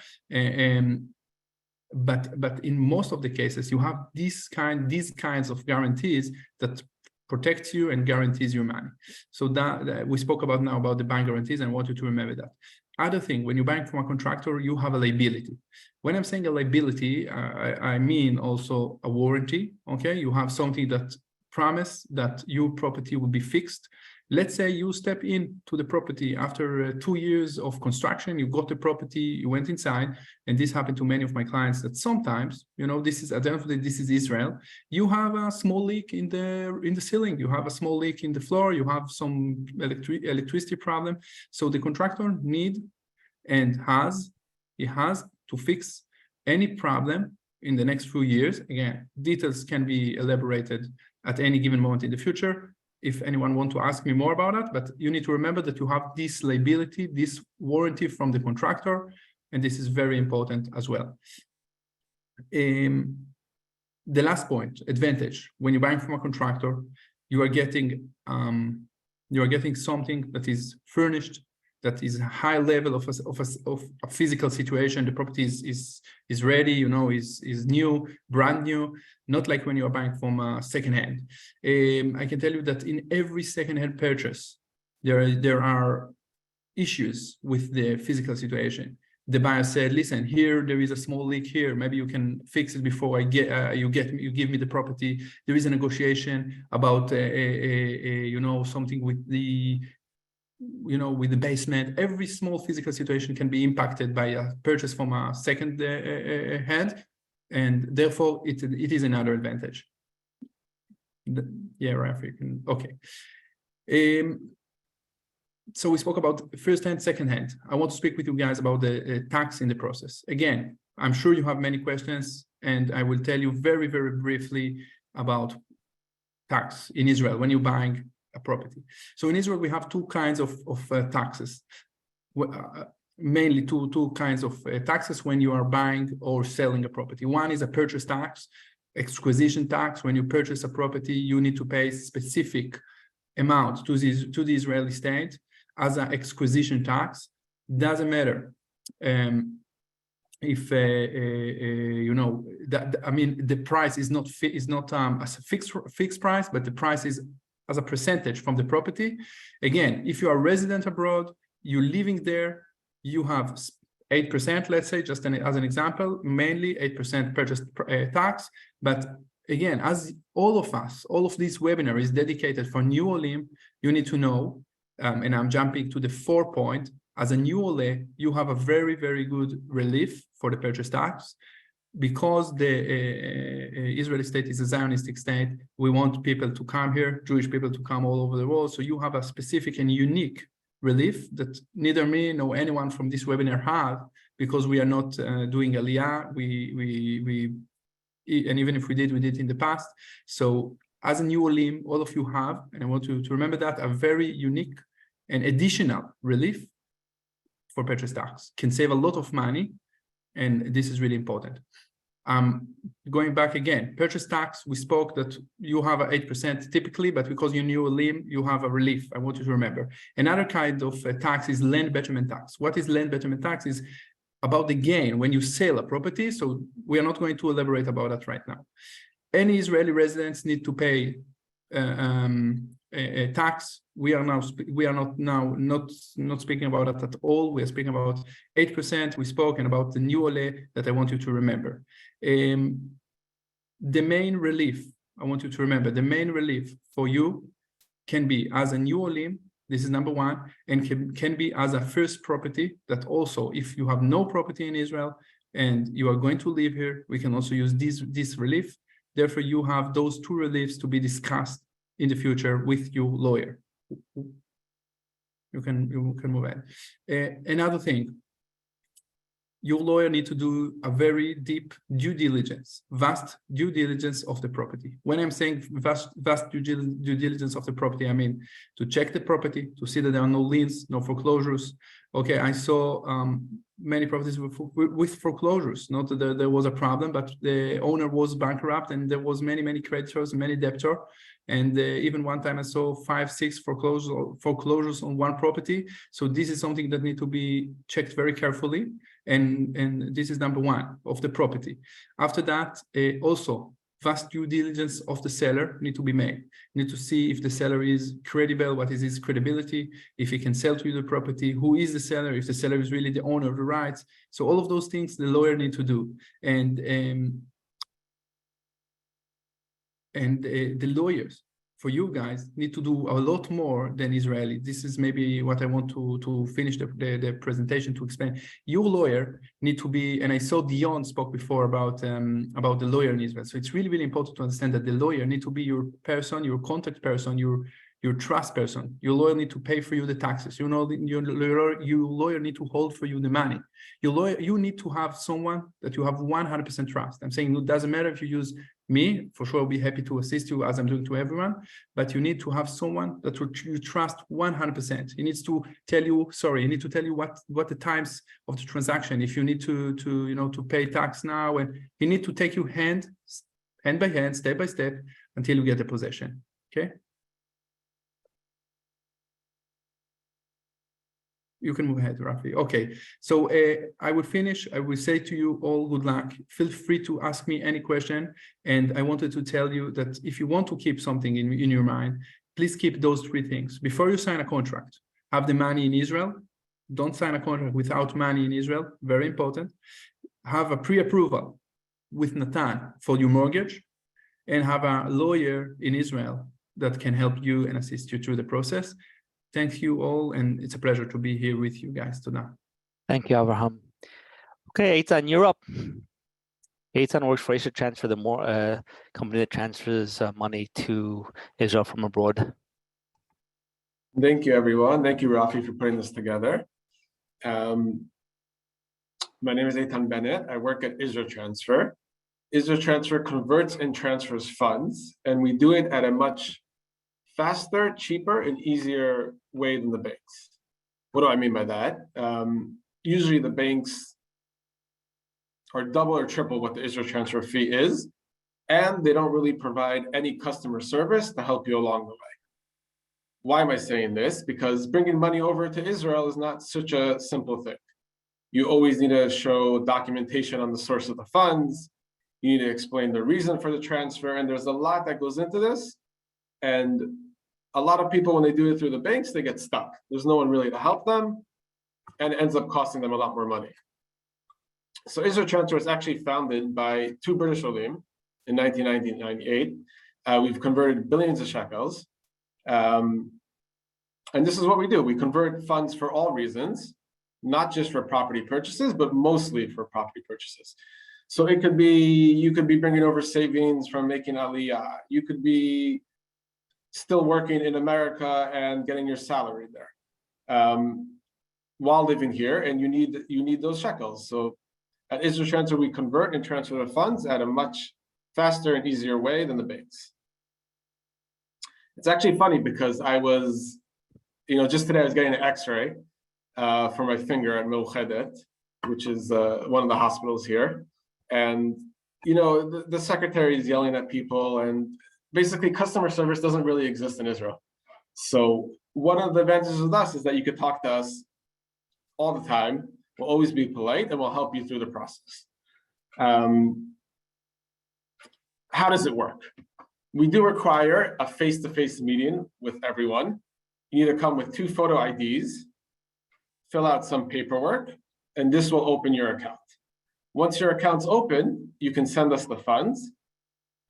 But in most of the cases, you have these kinds of guarantees that protects you and guarantees your money. So that we spoke about now about the bank guarantees, and I want you to remember that. Other thing, when you're buying from a contractor, you have a liability. When I'm saying a liability, I mean also a warranty. Okay, you have something that promise that your property will be fixed. Let's say you step into the property after 2 years of construction, you got the property, you went inside, and this happened to many of my clients, that sometimes, this is at the end of the day, this is Israel, you have a small leak in the ceiling, you have a small leak in the floor, you have some electricity problem. So the contractor has to fix any problem in the next few years. Again, details can be elaborated at any given moment in the future if anyone wants to ask me more about that, but you need to remember that you have this liability, this warranty from the contractor, and this is very important as well. The last point, advantage, when you're buying from a contractor, you are getting something that is furnished, that is a high level of a physical situation. The property is ready, is new, brand new, not like when you are buying from secondhand. I can tell you that in every secondhand purchase, there are issues with the physical situation. The buyer said, "Listen, here there is a small leak here. Maybe you can fix it before you give me the property." There is a negotiation about something with the basement. Every small physical situation can be impacted by a purchase from a second hand, and therefore it is another advantage. Yeah, Rafi, okay. So we spoke about first hand, second hand. I want to speak with you guys about the tax in the process. Again, I'm sure you have many questions, and I will tell you very, very briefly about tax in Israel when you're buying a property. So in Israel, we have two kinds of taxes, mainly two kinds of taxes when you are buying or selling a property. One is a purchase tax, acquisition tax. When you purchase a property, you need to pay specific amount to the Israeli state as an acquisition tax. Doesn't matter if the price is not a fixed price, but the price is as a percentage from the property. Again, if you are resident abroad, you're living there, you have 8%, let's say, just as an example, mainly 8% purchase tax. But again, as all of this webinar is dedicated for new Olim, you need to know, and I'm jumping to the 4th point, as a new Ole, you have a very, very good relief for the purchase tax. Because the Israeli state is a Zionistic state, we want people to come here, Jewish people to come all over the world. So you have a specific and unique relief that neither me nor anyone from this webinar have, because we are not doing Aliyah. And even if we did in the past. So as a new Olim, all of you have, and I want you to remember that, a very unique and additional relief for purchase tax. Can save a lot of money, and this is really important. Going back again, purchase tax, we spoke that you have a 8% typically, but because you're new Olim, you have a relief. I want you to remember. Another kind of tax is land betterment tax. What is land betterment tax? Is about the gain when you sell a property. So we are not going to elaborate about that right now. Any Israeli residents need to pay a tax. We are not speaking about that at all. We are speaking about 8%. We spoke and about the new Ole that I want you to remember. The main relief, I want you to remember, the main relief for you can be as a new Olim. This is number one, and can be as a first property. That also, if you have no property in Israel and you are going to live here, we can also use this relief. Therefore, you have those two reliefs to be discussed in the future with your lawyer. You can move on. Another thing, your lawyer need to do a very deep due diligence, vast due diligence of the property. When I'm saying vast due diligence of the property, I mean to check the property, to see that there are no liens, no foreclosures. Okay, I saw many properties with foreclosures. Not that there was a problem, but the owner was bankrupt and there was many creditors, many debtors. And even one time I saw 5-6 foreclosures on one property. So this is something that need to be checked very carefully. And this is number one of the property. After that, also vast due diligence of the seller need to be made. You need to see if the seller is credible, what is his credibility, if he can sell to you the property, who is the seller, if the seller is really the owner of the rights. So all of those things the lawyer need to do. And the lawyers, for you guys, need to do a lot more than Israeli. This is maybe what I want to finish the presentation to explain. Your lawyer need to be, and I saw Dion spoke before about the lawyer in Israel. So it's really important to understand that the lawyer need to be your person, your contact person, your trust person. Your lawyer need to pay for you the taxes. You know, your lawyer need to hold for you the money. You need to have someone that you have 100% trust. I'm saying it doesn't matter if you use me, for sure I'll be happy to assist you as I'm doing to everyone, but you need to have someone that you trust 100%. He needs to tell you, he need to tell you what the times of the transaction, if you need to pay tax now, and he need to take you hand by hand, step by step, until you get the possession. Okay. You can move ahead, Rafi. Okay, so I will finish. I will say to you all good luck. Feel free to ask me any question. And I wanted to tell you that if you want to keep something in your mind, please keep those three things. Before you sign a contract, have the money in Israel. Don't sign a contract without money in Israel. Very important. Have a pre-approval with Natan for your mortgage, and have a lawyer in Israel that can help you and assist you through the process. Thank you all, and it's a pleasure to be here with you guys tonight. Thank you, Abraham. Okay, Eytan, you're up. Eytan works for IsraTransfer, the company that transfers money to Israel from abroad. Thank you, everyone. Thank you, Rafi, for putting this together. My name is Eytan Bennett. I work at IsraTransfer. IsraTransfer converts and transfers funds, and we do it at a much faster, cheaper, and easier way than the banks. What do I mean by that? Usually the banks are double or triple what the IsraTransfer fee is, and they don't really provide any customer service to help you along the way. Why am I saying this? Because bringing money over to Israel is not such a simple thing. You always need to show documentation on the source of the funds. You need to explain the reason for the transfer, and there's a lot that goes into this. And a lot of people, when they do it through the banks, they get stuck. There's no one really to help them, and it ends up costing them a lot more money. So IsraTransfer was actually founded by two British Olim in 1998. We've converted billions of shekels. And this is what we do. We convert funds for all reasons, not just for property purchases, but mostly for property purchases. So it could be, you could be bringing over savings from making Aliyah. You could be still working in America and getting your salary there while living here, and you need those shekels. So at IsraTransfer, we convert and transfer the funds at a much faster and easier way than the banks. It's actually funny because I was, just today I was getting an X-ray for my finger at Milchedet, which is one of the hospitals here. And, the secretary is yelling at people, and basically customer service doesn't really exist in Israel. So one of the advantages with us is that you could talk to us all the time. We'll always be polite, and we'll help you through the process. How does it work? We do require a face-to-face meeting with everyone. You need to come with 2 photo IDs, fill out some paperwork, and this will open your account. Once your account's open, you can send us the funds,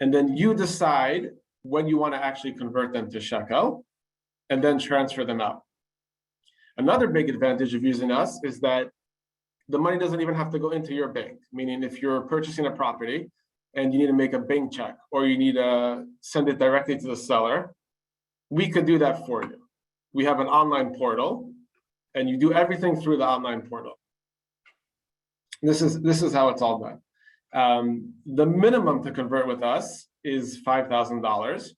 and then you decide when you want to actually convert them to shekel, and then transfer them out. Another big advantage of using us is that the money doesn't even have to go into your bank, meaning if you're purchasing a property and you need to make a bank check or you need to send it directly to the seller, we could do that for you. We have an online portal, and you do everything through the online portal. This is how it's all done. The minimum to convert with us is $5,000.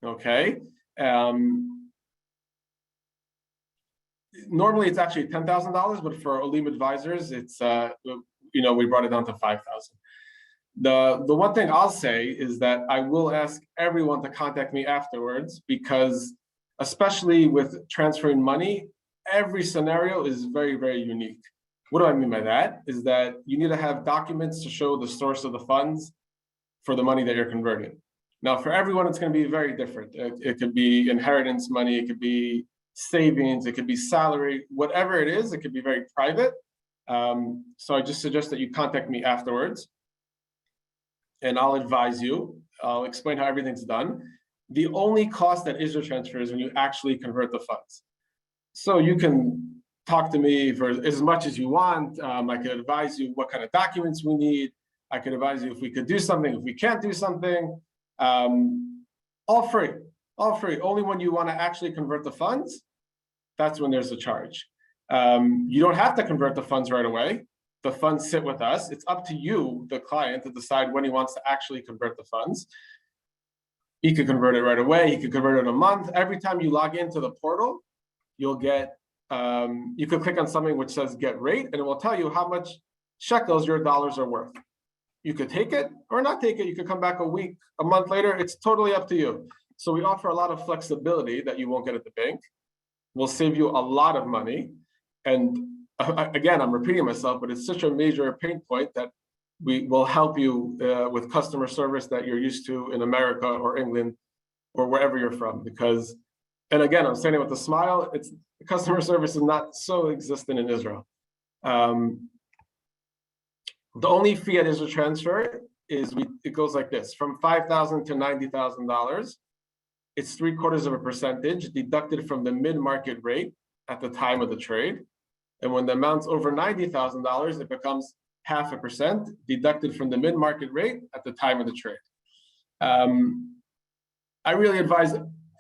Okay. Normally it's actually $10,000, but for Olim advisors, it's we brought it down to $5,000. The one thing I'll say is that I will ask everyone to contact me afterwards, because especially with transferring money, every scenario is very, very unique. What do I mean by that? Is that you need to have documents to show the source of the funds for the money that you're converting. Now, for everyone, it's going to be very different. It could be inheritance money, it could be savings, it could be salary, whatever it is, it could be very private. So I just suggest that you contact me afterwards, and I'll advise you. I'll explain how everything's done. The only cost that IsraTransfer is when you actually convert the funds. So you can talk to me for as much as you want. I could advise you what kind of documents we need. I could advise you if we could do something, if we can't do something. All free. Only when you want to actually convert the funds, that's when there's a charge. You don't have to convert the funds right away. The funds sit with us. It's up to you, the client, to decide when he wants to actually convert the funds. He could convert it right away. He could convert it in a month. Every time you log into the portal, you'll get, you could click on something which says get rate, and it will tell you how much shekels your dollars are worth. You could take it or not take it. You could come back a week, a month later. It's totally up to you. So we offer a lot of flexibility that you won't get at the bank. We'll save you a lot of money. And again, I'm repeating myself, but it's such a major pain point that we will help you with customer service that you're used to in America or England or wherever you're from. Because, and again, I'm saying it with a smile, it's customer service is not so existent in Israel. The only fee at IsraTransfer is it goes like this: from $5,000 to $90,000. It's 0.75% deducted from the mid-market rate at the time of the trade. And when the amount's over $90,000, it becomes 0.5% deducted from the mid-market rate at the time of the trade. I really advise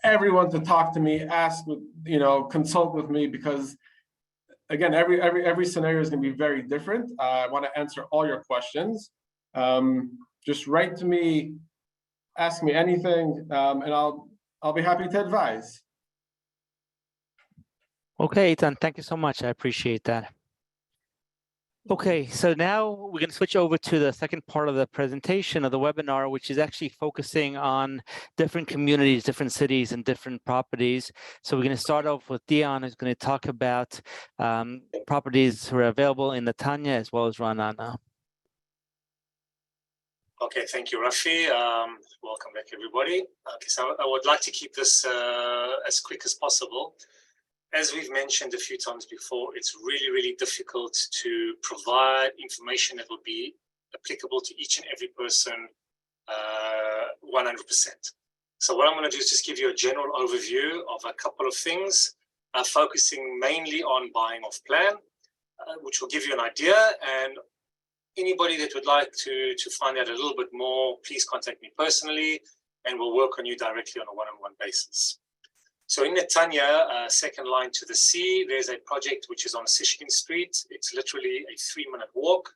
everyone to talk to me, ask, consult with me, because again, every scenario is going to be very different. I want to answer all your questions. Just write to me, ask me anything, and I'll be happy to advise. Okay, Eytan, thank you so much. I appreciate that. Okay, so now we're going to switch over to the second part of the presentation of the webinar, which is actually focusing on different communities, different cities, and different properties. So we're going to start off with Dion, who's going to talk about properties who are available in Netanya as well as Raanana. Okay, thank you, Rafi. Welcome back, everybody. Okay, so I would like to keep this as quick as possible. As we've mentioned a few times before, it's really, really difficult to provide information that will be applicable to each and every person 100%. So what I'm going to do is just give you a general overview of a couple of things, focusing mainly on buying off plan, which will give you an idea. And anybody that would like to find out a little bit more, please contact me personally, and we'll work on you directly on a one-on-one basis. So in Netanya, second line to the sea, there's a project which is on Sishkin Street. It's literally a 3-minute walk.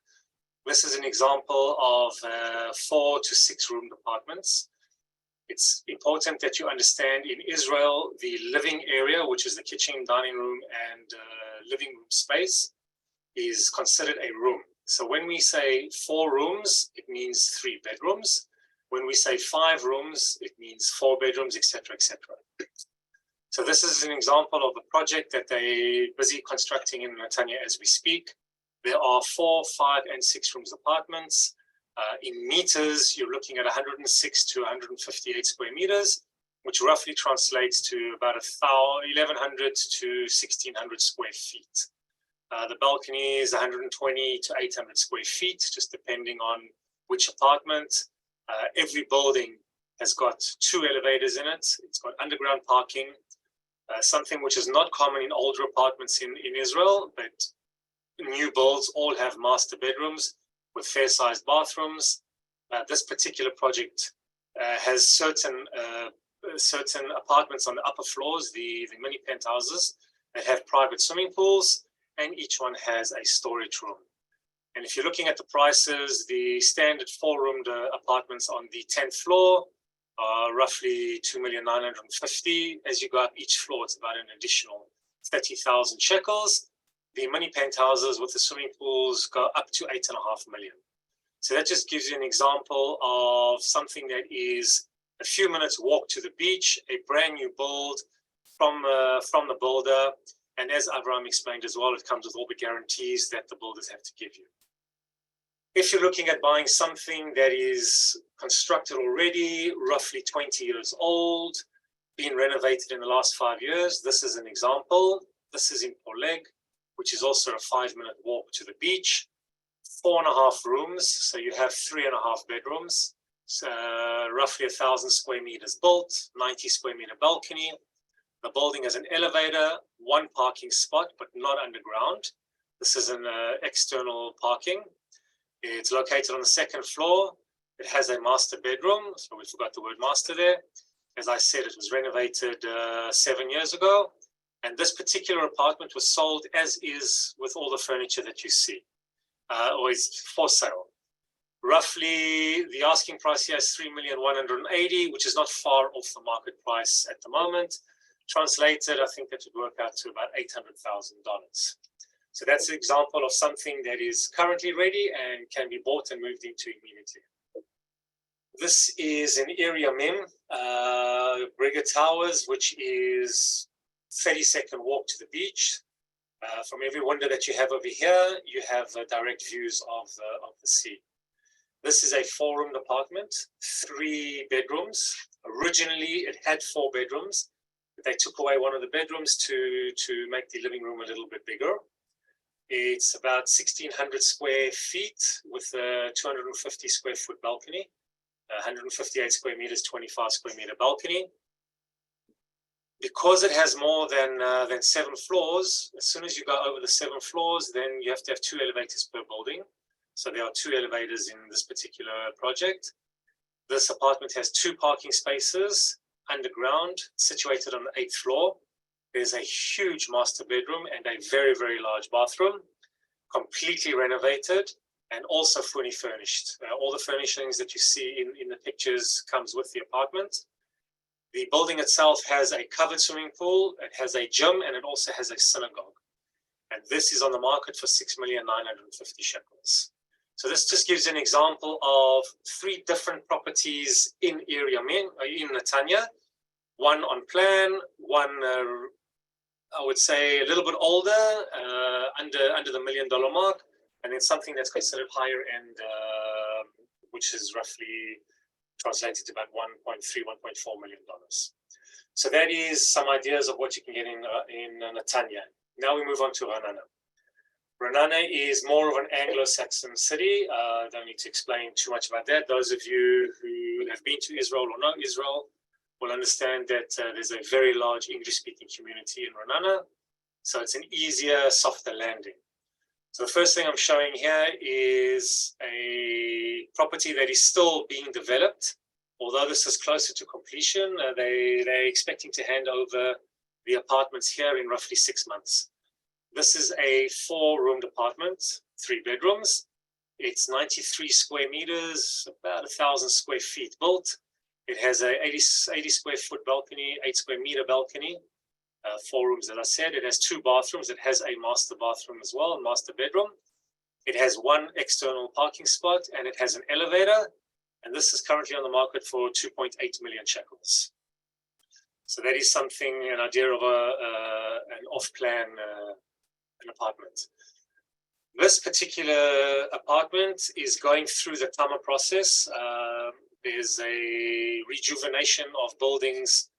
This is an example of 4 to 6 room apartments. It's important that you understand in Israel, the living area, which is the kitchen, dining room, and living room space, is considered a room. So when we say 4 rooms, it means 3 bedrooms. When we say 5 rooms, it means 4 bedrooms, etc., etc. So this is an example of a project that they're busy constructing in Netanya as we speak. There are 4, 5, and 6 rooms apartments. In meters, you're looking at 106 to 158 square meters, which roughly translates to about 1,100 to 1,600 square feet. The balcony is 120 to 800 square feet, just depending on which apartment. Every building has got 2 elevators in it. It's got underground parking, something which is not common in older apartments in Israel, but new builds all have master bedrooms with fair-sized bathrooms. This particular project has certain apartments on the upper floors, the mini penthouses, that have private swimming pools, and each one has a storage room. And if you're looking at the prices, the standard 4-roomed apartments on the 10th floor are roughly 2,950,000. As you go up each floor, it's about an additional 30,000 shekels. The mini penthouses with the swimming pools go up to 8.5 million. So that just gives you an example of something that is a few minutes walk to the beach, a brand new build from the builder. And as Abraham explained as well, it comes with all the guarantees that the builders have to give you. If you're looking at buying something that is constructed already, roughly 20 years old, been renovated in the last 5 years, this is an example. This is in Poleg, which is also a 5-minute walk to the beach. 4.5 rooms, so you have 3.5 bedrooms. So roughly 1,000 square meters built, 90 square meter balcony. The building has an elevator, 1 parking spot, but not underground. This is an external parking. It's located on the 2nd floor. It has a master bedroom, so we forgot the word master there. As I said, it was renovated 7 years ago. And this particular apartment was sold as is with all the furniture that you see, or is for sale. Roughly, the asking price here is 3,180,000, which is not far off the market price at the moment. Translated, I think that would work out to about $800,000. So that's an example of something that is currently ready and can be bought and moved into immediately. This is an area MIM, Brigger Towers, which is 30-second walk to the beach. From every window that you have over here, you have direct views of the sea. This is a 4-room apartment, 3 bedrooms. Originally, it had 4 bedrooms. But they took away one of the bedrooms to make the living room a little bit bigger. It's about 1,600 square feet with a 250 square foot balcony, 158 square meters, 25 square meter balcony. Because it has more than 7 floors, as soon as you go over the 7 floors, then you have to have 2 elevators per building. So there are 2 elevators in this particular project. This apartment has 2 parking spaces underground, situated on the 8th floor. There's a huge master bedroom and a very, very large bathroom, completely renovated and also fully furnished. All the furnishings that you see in the pictures comes with the apartment. The building itself has a covered swimming pool, it has a gym, and it also has a synagogue. And this is on the market for 6,950,000 shekels. So this just gives an example of 3 different properties in area in Netanya. One on plan, one I would say a little bit older, under the $1 million mark, and then something that's considered higher end which is roughly translated to about $1.4 million. So that is some ideas of what you can get in Netanya. Now we move on to Raanana. Raanana is more of an Anglo-Saxon city. Don't need to explain too much about that. Those of you who have been to Israel or know Israel will understand that there's a very large English-speaking community in Raanana. So it's an easier, softer landing. So the first thing I'm showing here is a property that is still being developed. Although this is closer to completion, they're expecting to hand over the apartments here in roughly 6 months. This is a 4-roomed apartment, 3 bedrooms. It's 93 square meters, about 1,000 square feet built. It has a 80 square foot balcony, 8 square meter balcony, 4 rooms, as I said. It has 2 bathrooms. It has a master bathroom as well, a master bedroom. It has 1 external parking spot, and it has an elevator. And this is currently on the market for 2.8 million shekels. So that is something, an idea of an off-plan an apartment. This particular apartment is going through the Tama process. There's a rejuvenation of buildings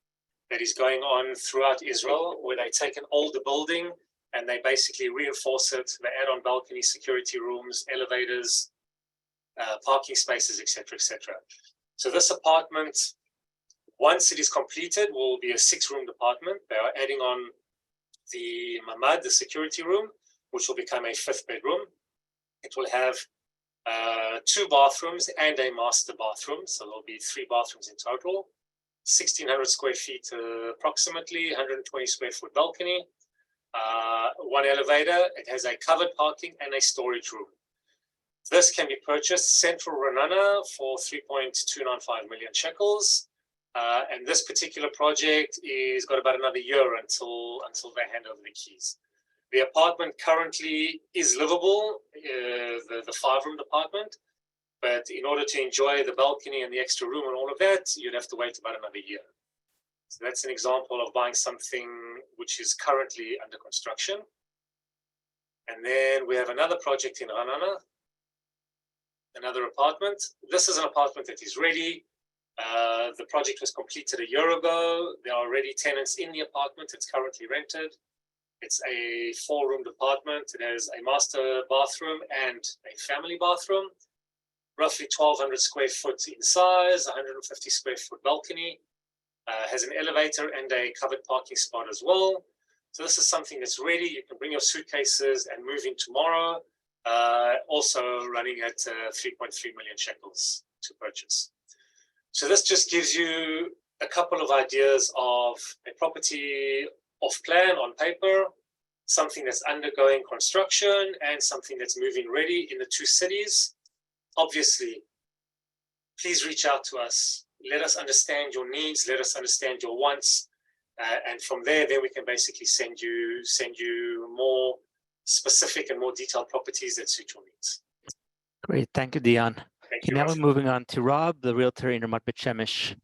that is going on throughout Israel, where they take an older building and they basically reinforce it. They add on balconies, security rooms, elevators, parking spaces, etc., etc. So this apartment, once it is completed, will be a 6-room apartment. They are adding on the mamad, the security room, which will become a 5th bedroom. It will have 2 bathrooms and a master bathroom. So there'll be 3 bathrooms in total, 1,600 square feet approximately, 120 square foot balcony, 1 elevator. It has a covered parking and a storage room. This can be purchased central Raanana for 3.295 million shekels. And this particular project is got about another year until they hand over the keys. The apartment currently is livable, the 5-room apartment, but in order to enjoy the balcony and the extra room and all of that, you'd have to wait about another year. So that's an example of buying something which is currently under construction. And then we have another project in Raanana, another apartment. This is an apartment that is ready. The project was completed a year ago. There are already tenants in the apartment. It's currently rented. It's a 4-room apartment. It has a master bathroom and a family bathroom, roughly 1,200 square foot in size, 150 square foot balcony, has an elevator and a covered parking spot as well. So this is something that's ready. You can bring your suitcases and move in tomorrow. Also running at 3.3 million shekels to purchase. So this just gives you a couple of ideas of a property off plan on paper, something that's undergoing construction, and something that's moving ready in the 2 cities. Obviously, please reach out to us. Let us understand your needs. Let us understand your wants. And from there, then we can basically send you more specific and more detailed properties that suit your needs. Great. Thank you, Dion. Thank you, Now Rafi. we're moving on to Rob, the realtor in Ramat Beit Shemesh.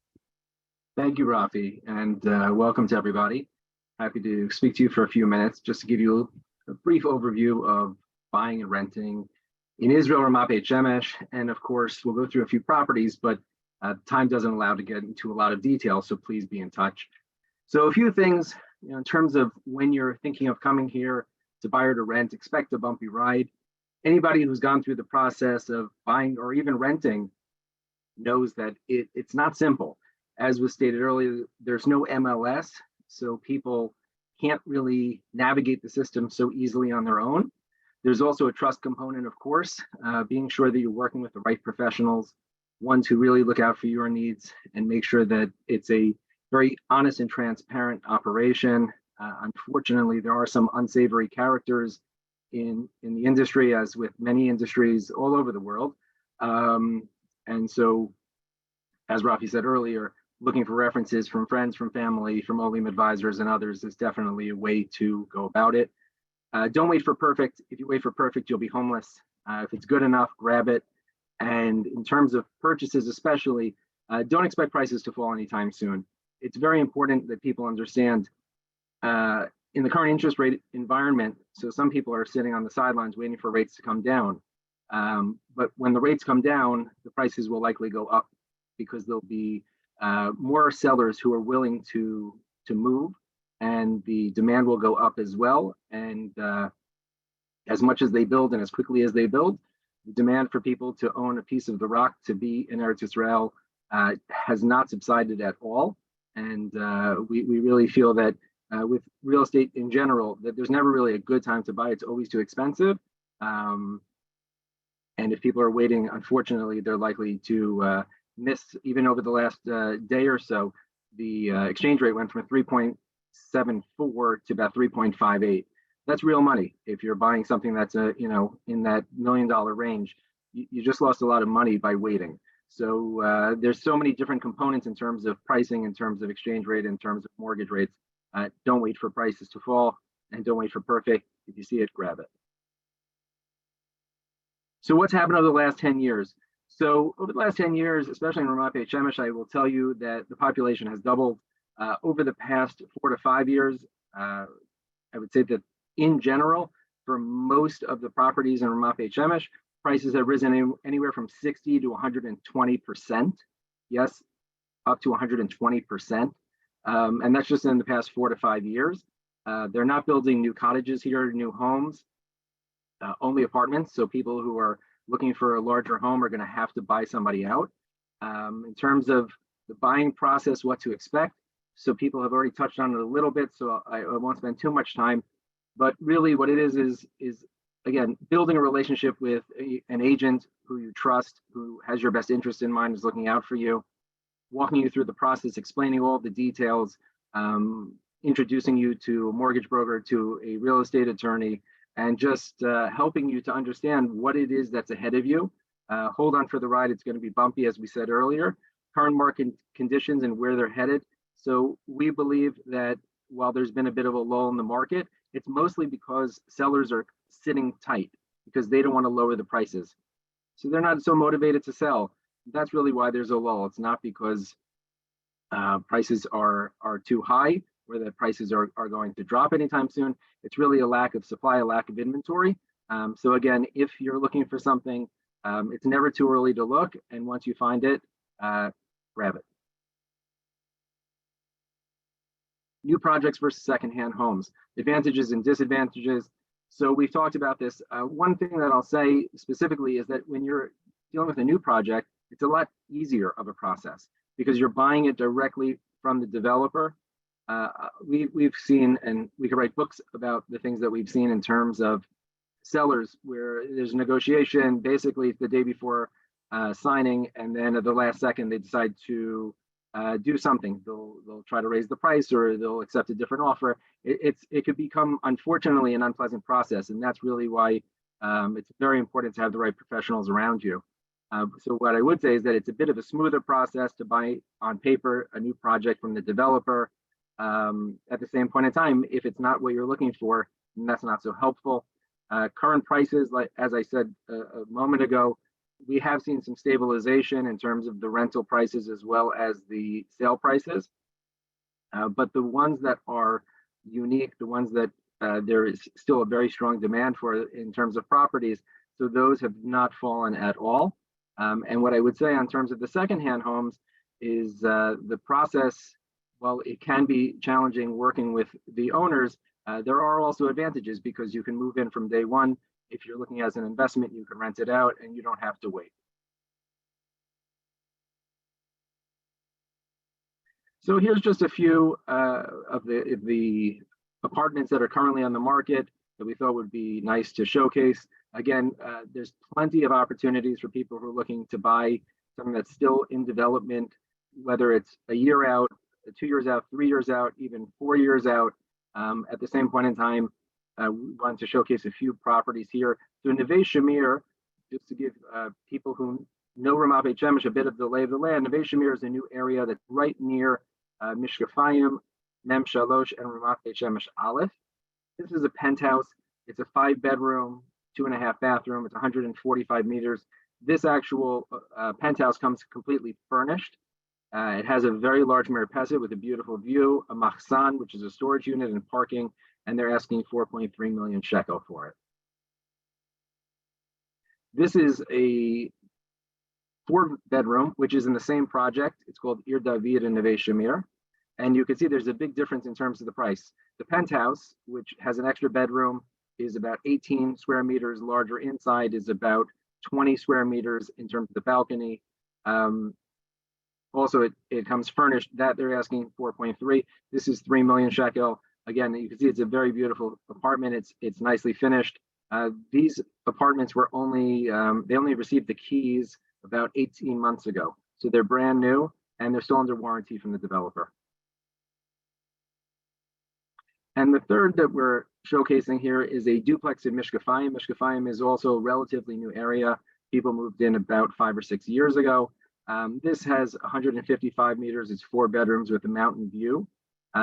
Thank you, Rafi, and welcome to everybody. Happy to speak to you for a few minutes, just to give you a brief overview of buying and renting in Israel, Ramat Beit Shemesh. And of course, we'll go through a few properties, but time doesn't allow to get into a lot of detail, so please be in touch. So a few things, in terms of when you're thinking of coming here to buy or to rent, expect a bumpy ride. Anybody who's gone through the process of buying or even renting knows that it's not simple. As was stated earlier, there's no MLS, so people can't really navigate the system so easily on their own. There's also a trust component, of course, being sure that you're working with the right professionals, ones who really look out for your needs and make sure that it's a very honest and transparent operation. Unfortunately, there are some unsavory characters in the industry, as with many industries all over the world. And so, as Rafi said earlier, looking for references from friends, from family, from Olim advisors and others is definitely a way to go about it. Don't wait for perfect. If you wait for perfect, you'll be homeless. If it's good enough, grab it. And in terms of purchases especially, don't expect prices to fall anytime soon. It's very important that people understand in the current interest rate environment, so some people are sitting on the sidelines waiting for rates to come down. But when the rates come down, the prices will likely go up because there'll be more sellers who are willing to move, and the demand will go up as well. And as much as they build and as quickly as they build, the demand for people to own a piece of the rock to be in Eretz Yisrael has not subsided at all. And we really feel that with real estate in general, that there's never really a good time to buy. It's always too expensive. And if people are waiting, unfortunately, they're likely to miss. Even over the last day or so, the exchange rate went from 3.74 to about 3.58. That's real money. If you're buying something that's in that $1 million range, you just lost a lot of money by waiting. So there's so many different components in terms of pricing, in terms of exchange rate, in terms of mortgage rates. Don't wait for prices to fall, and don't wait for perfect. If you see it, grab it. So what's happened over the last 10 years? So over the last 10 years, especially in Ramat Beit Shemesh, I will tell you that the population has doubled. Over the past 4 to 5 years, I would say that in general, for most of the properties in Ramat Beit Shemesh, prices have risen anywhere from 60 to 120%. Yes, up to 120%. And that's just in the past 4 to 5 years. They're not building new cottages here, new homes, only apartments. So people who are looking for a larger home are going to have to buy somebody out. In terms of the buying process, what to expect. So people have already touched on it a little bit, so I won't spend too much time. But really what it is again, building a relationship with an agent who you trust, who has your best interest in mind, is looking out for you, walking you through the process, explaining all the details, introducing you to a mortgage broker, to a real estate attorney, and just helping you to understand what it is that's ahead of you. Hold on for the ride. It's going to be bumpy, as we said earlier. Current market conditions and where they're headed. So we believe that while there's been a bit of a lull in the market, it's mostly because sellers are sitting tight because they don't want to lower the prices. So they're not so motivated to sell. That's really why there's a lull. It's not because prices are too high or that prices are going to drop anytime soon. It's really a lack of supply, a lack of inventory. So again, if you're looking for something, it's never too early to look. And once you find it, grab it. New projects versus secondhand homes, advantages and disadvantages. So we've talked about this. One thing that I'll say specifically is that when you're dealing with a new project, it's a lot easier of a process because you're buying it directly from the developer. We've seen, and we could write books about the things that we've seen in terms of sellers where there's a negotiation basically the day before signing, and then at the last second they decide to do something. They'll try to raise the price, or they'll accept a different offer. It could become, unfortunately, an unpleasant process, and that's really why it's very important to have the right professionals around you. So what I would say is that it's a bit of a smoother process to buy on paper a new project from the developer. At the same point in time, if it's not what you're looking for, then that's not so helpful. Current prices, like as I said a moment ago, we have seen some stabilization in terms of the rental prices as well as the sale prices. But the ones that are unique, the ones that there is still a very strong demand for in terms of properties, so those have not fallen at all. And what I would say in terms of the secondhand homes is the process, while it can be challenging working with the owners, there are also advantages because you can move in from day one. If you're looking as an investment, you can rent it out and you don't have to wait. So here's just a few of the apartments that are currently on the market that we thought would be nice to showcase. Again, there's plenty of opportunities for people who are looking to buy something that's still in development, whether it's a year out, 2 years out, 3 years out, even 4 years out. At the same point in time, we want to showcase a few properties here. So Neve Shamir, just to give people who know Ramat Beit Shemesh a bit of the lay of the land, Neve Shamir is a new area that's right near Mishkafayim, Mem Shalosh, and Ramat Beit Shemesh Aleph. This is a penthouse. It's a 5-bedroom, 2.5 bathroom. It's 145 meters. This actual penthouse comes completely furnished. It has a very large merpeset with a beautiful view, a machsan, which is a storage unit, and parking, and they're asking 4.3 million shekel for it. This is a 4-bedroom, which is in the same project. It's called Ir David and Neve Shamir. And you can see there's a big difference in terms of the price. The penthouse, which has an extra bedroom, is about 18 square meters larger inside, is about 20 square meters in terms of the balcony. Also, it comes furnished. That they're asking 4.3. This is 3 million shekel. Again, you can see it's a very beautiful apartment. It's nicely finished. These apartments were only they only received the keys about 18 months ago, so they're brand new and they're still under warranty from the developer. And the third that we're showcasing here is a duplex in Mishkafayim. Mishkafayim is also a relatively new area. People moved in about 5 or 6 years ago. This has 155 meters. It's 4 bedrooms with a mountain view.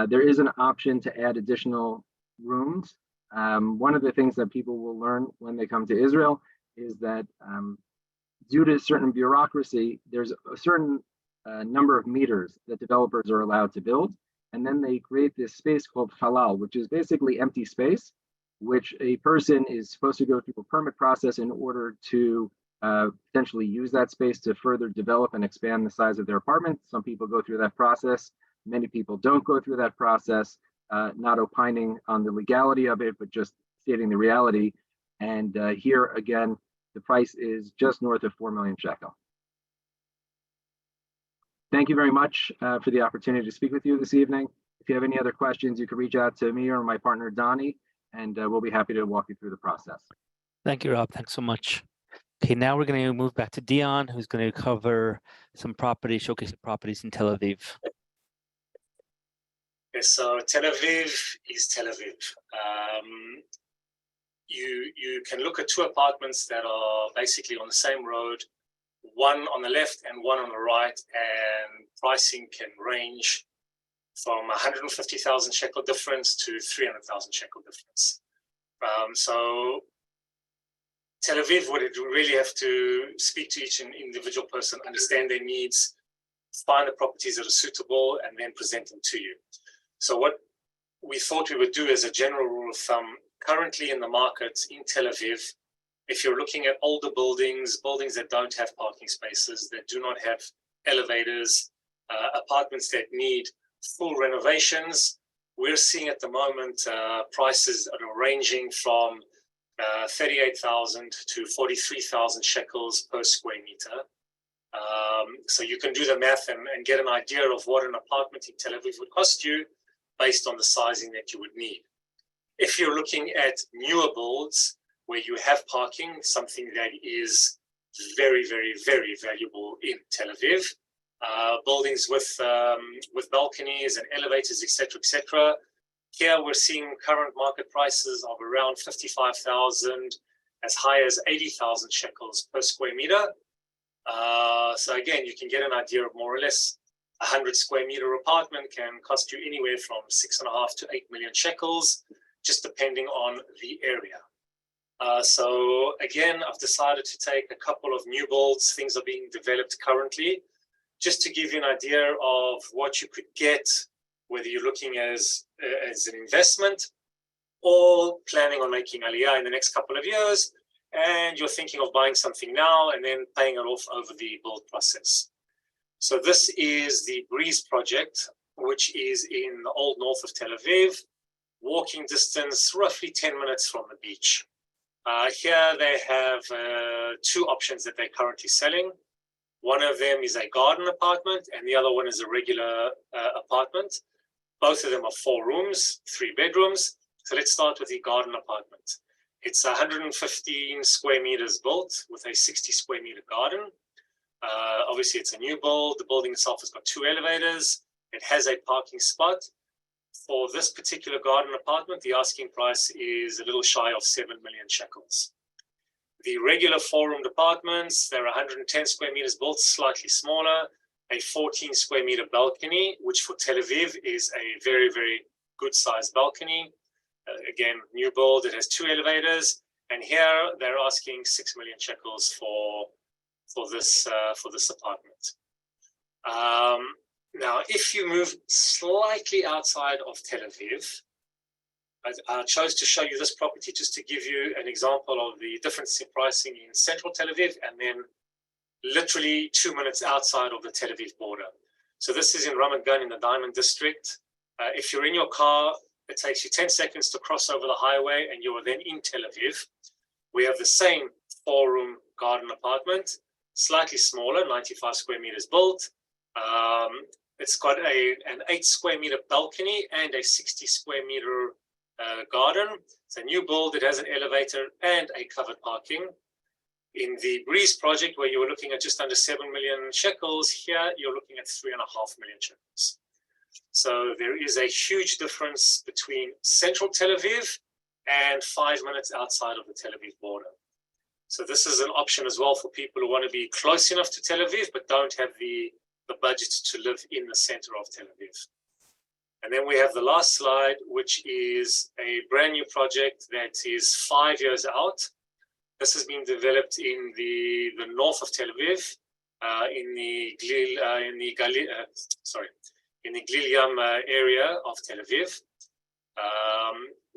There is an option to add additional rooms. One of the things that people will learn when they come to Israel is that due to certain bureaucracy, there's a certain number of meters that developers are allowed to build. And then they create this space called halal, which is basically empty space, which a person is supposed to go through a permit process in order to potentially use that space to further develop and expand the size of their apartment. Some people go through that process. Many people don't go through that process, not opining on the legality of it, but just stating the reality. And here again, the price is just north of 4 million shekel. Thank you very much for the opportunity to speak with you this evening. If you have any other questions, you can reach out to me or my partner, Donnie, and we'll be happy to walk you through the process. Thank you, Rob. Thanks so much. Okay, now we're going to move back to Dion, who's going to cover some properties, showcase the properties in Tel Aviv. Okay, so Tel Aviv is Tel Aviv. You can look at 2 apartments that are basically on the same road, one on the left and one on the right, and pricing can range from 150,000 shekel difference to 300,000 shekel difference. So Tel Aviv would really have to speak to each individual person, understand their needs, find the properties that are suitable, and then present them to you. So what we thought we would do as a general rule of thumb, currently in the market in Tel Aviv, if you're looking at older buildings that don't have parking spaces, that do not have elevators, apartments that need full renovations, we're seeing at the moment prices that are ranging from 38,000 to 43,000 shekels per square meter. So you can do the math and get an idea of what an apartment in Tel Aviv would cost you based on the sizing that you would need. If you're looking at newer builds where you have parking, something that is very, very, very valuable in Tel Aviv, buildings with balconies and elevators, etc. Here we're seeing current market prices of around 55,000, as high as 80,000 shekels per square meter. So again, you can get an idea of more or less 100 square meter apartment can cost you anywhere from 6.5 to 8 million shekels, just depending on the area. So again, I've decided to take a couple of new builds. Things are being developed currently, just to give you an idea of what you could get, whether you're looking as an investment or planning on making Aliyah in the next couple of years, and you're thinking of buying something now and then paying it off over the build process. So this is the Breeze project, which is in the old north of Tel Aviv, walking distance, roughly 10 minutes from the beach. Here they have 2 options that they're currently selling. One of them is a garden apartment and the other one is a regular apartment. Both of them are 4 rooms, 3 bedrooms. So let's start with the garden apartment. It's 115 square meters built with a 60 square meter garden. Obviously it's a new build. The building itself has got 2 elevators. It has a parking spot. For this particular garden apartment, the asking price is a little shy of 7 million shekels. The regular 4-roomed apartments, they're 110 square meters built, slightly smaller, a 14 square meter balcony, which for Tel Aviv is a very, very good sized balcony. Again, new build, it has 2 elevators, and here they're asking 6 million shekels for this apartment. Now, if you move slightly outside of Tel Aviv, I chose to show you this property just to give you an example of the difference in pricing in central Tel Aviv and then literally 2 minutes outside of the Tel Aviv border. So this is in Ramat in the Diamond District. If you're in your car, it takes you 10 seconds to cross over the highway and you are then in Tel Aviv. We have the same 4-room garden apartment, slightly smaller, 95 square meters built. It's got an 8 square meter balcony and a 60 square meter garden. It's a new build. It has an elevator and a covered parking. In the Breeze project, where you were looking at just under 7 million shekels, here you're looking at 3.5 million shekels. So there is a huge difference between central Tel Aviv and 5 minutes outside of the Tel Aviv border. So this is an option as well for people who want to be close enough to Tel Aviv, but don't have the budget to live in the center of Tel Aviv. And then we have the last slide, which is a brand new project that is 5 years out. This has been developed in the north of Tel Aviv, in the Glil Yam area of Tel Aviv.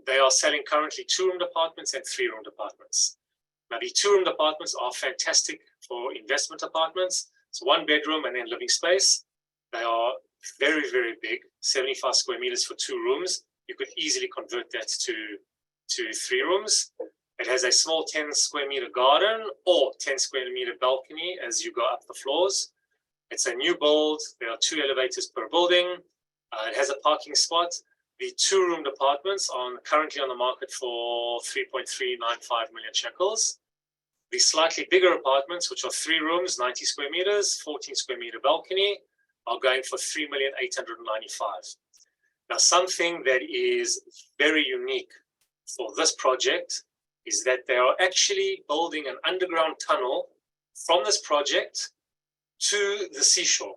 They are selling currently 2-room apartments and 3-room apartments. Now, the 2-room apartments are fantastic for investment apartments. It's 1 bedroom and then living space. They are very, very big, 75 square meters for 2 rooms. You could easily convert that to 3 rooms. It has a small 10 square meter garden or 10 square meter balcony as you go up the floors. It's a new build. There are 2 elevators per building. It has a parking spot. The 2-room apartments are currently on the market for 3.395 million shekels. The slightly bigger apartments, which are 3 rooms, 90 square meters, 14 square meter balcony, are going for 3,895,000. Now, something that is very unique for this project is that they are actually building an underground tunnel from this project to the seashore.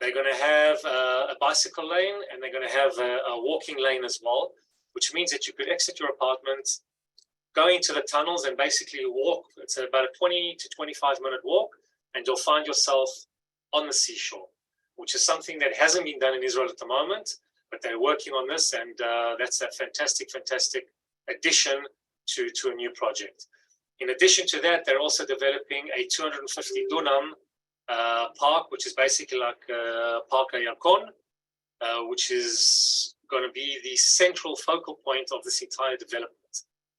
They're going to have a bicycle lane and they're going to have a walking lane as well, which means that you could exit your apartment, go into the tunnels and basically walk. It's about a 20 to 25-minute walk, and you'll find yourself on the seashore, which is something that hasn't been done in Israel at the moment, but they're working on this, and that's a fantastic, fantastic addition to a new project. In addition to that, they're also developing a 250 dunam park, which is basically like Park Ayakon, which is going to be the central focal point of this entire development.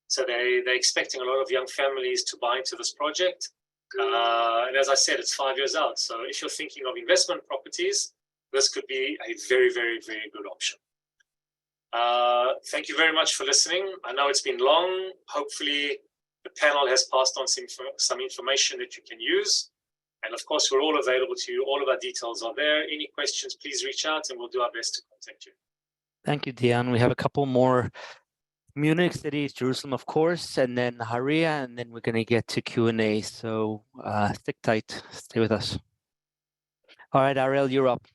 So they're expecting a lot of young families to buy into this project. And as I said, it's 5 years out. So if you're thinking of investment properties, this could be a very, very, very good option. Thank you very much for listening. I know it's been long. Hopefully the panel has passed on some information that you can use. And of course, we're all available to you. All of our details are there. Any questions, please reach out and we'll do our best to contact you. Thank you, Dion. We have a couple more Munich cities, Jerusalem, of course, and then Nahariya, and then we're going to get to Q&A. So stick tight. Stay with us. All right, Ariel, you're up.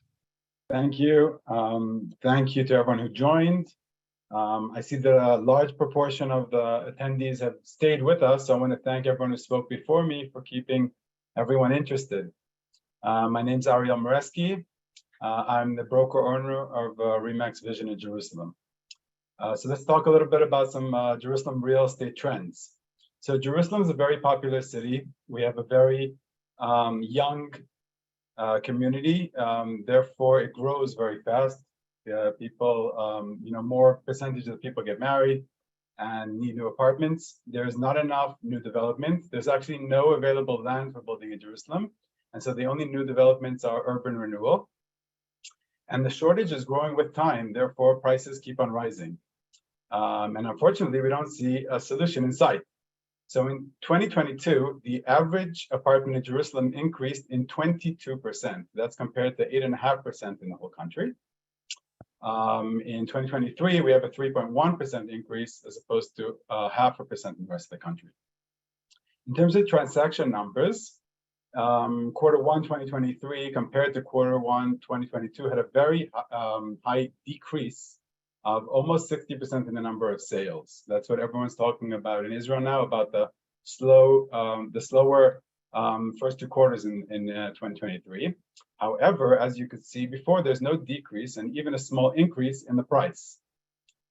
Thank you. Thank you to everyone who joined. I see that a large proportion of the attendees have stayed with us. So I want to thank everyone who spoke before me for keeping everyone interested. My name's Ariel Moreski. I'm the broker owner of Remax Vision in Jerusalem. So let's talk a little bit about some Jerusalem real estate trends. So Jerusalem is a very popular city. We have a very young community. Therefore, it grows very fast. People, more percentage of the people get married and need new apartments. There's not enough new development. There's actually no available land for building in Jerusalem. And so the only new developments are urban renewal. And the shortage is growing with time. Therefore, prices keep on rising. And unfortunately, we don't see a solution in sight. So in 2022, the average apartment in Jerusalem increased in 22%. That's compared to 8.5% in the whole country. In 2023, we have a 3.1% increase as opposed to 0.5% in the rest of the country. In terms of transaction numbers, Q1 2023 compared to Q1 2022 had a very high decrease of almost 60% in the number of sales. That's what everyone's talking about in Israel now, about the slower first 2 quarters in 2023. However, as you could see before, there's no decrease and even a small increase in the price.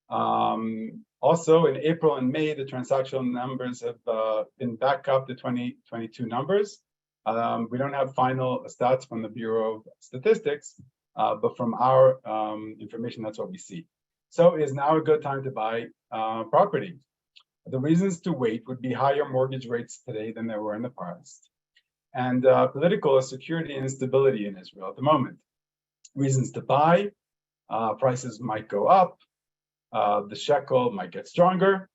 Also, in April and May, the transactional numbers have been back up to 2022 numbers. We don't have final stats from the Bureau of Statistics, but from our information, that's what we see. So it is now a good time to buy property. The reasons to wait would be higher mortgage rates today than there were in the past, and political security and instability in Israel at the moment. Reasons to buy, prices might go up, the shekel might get stronger,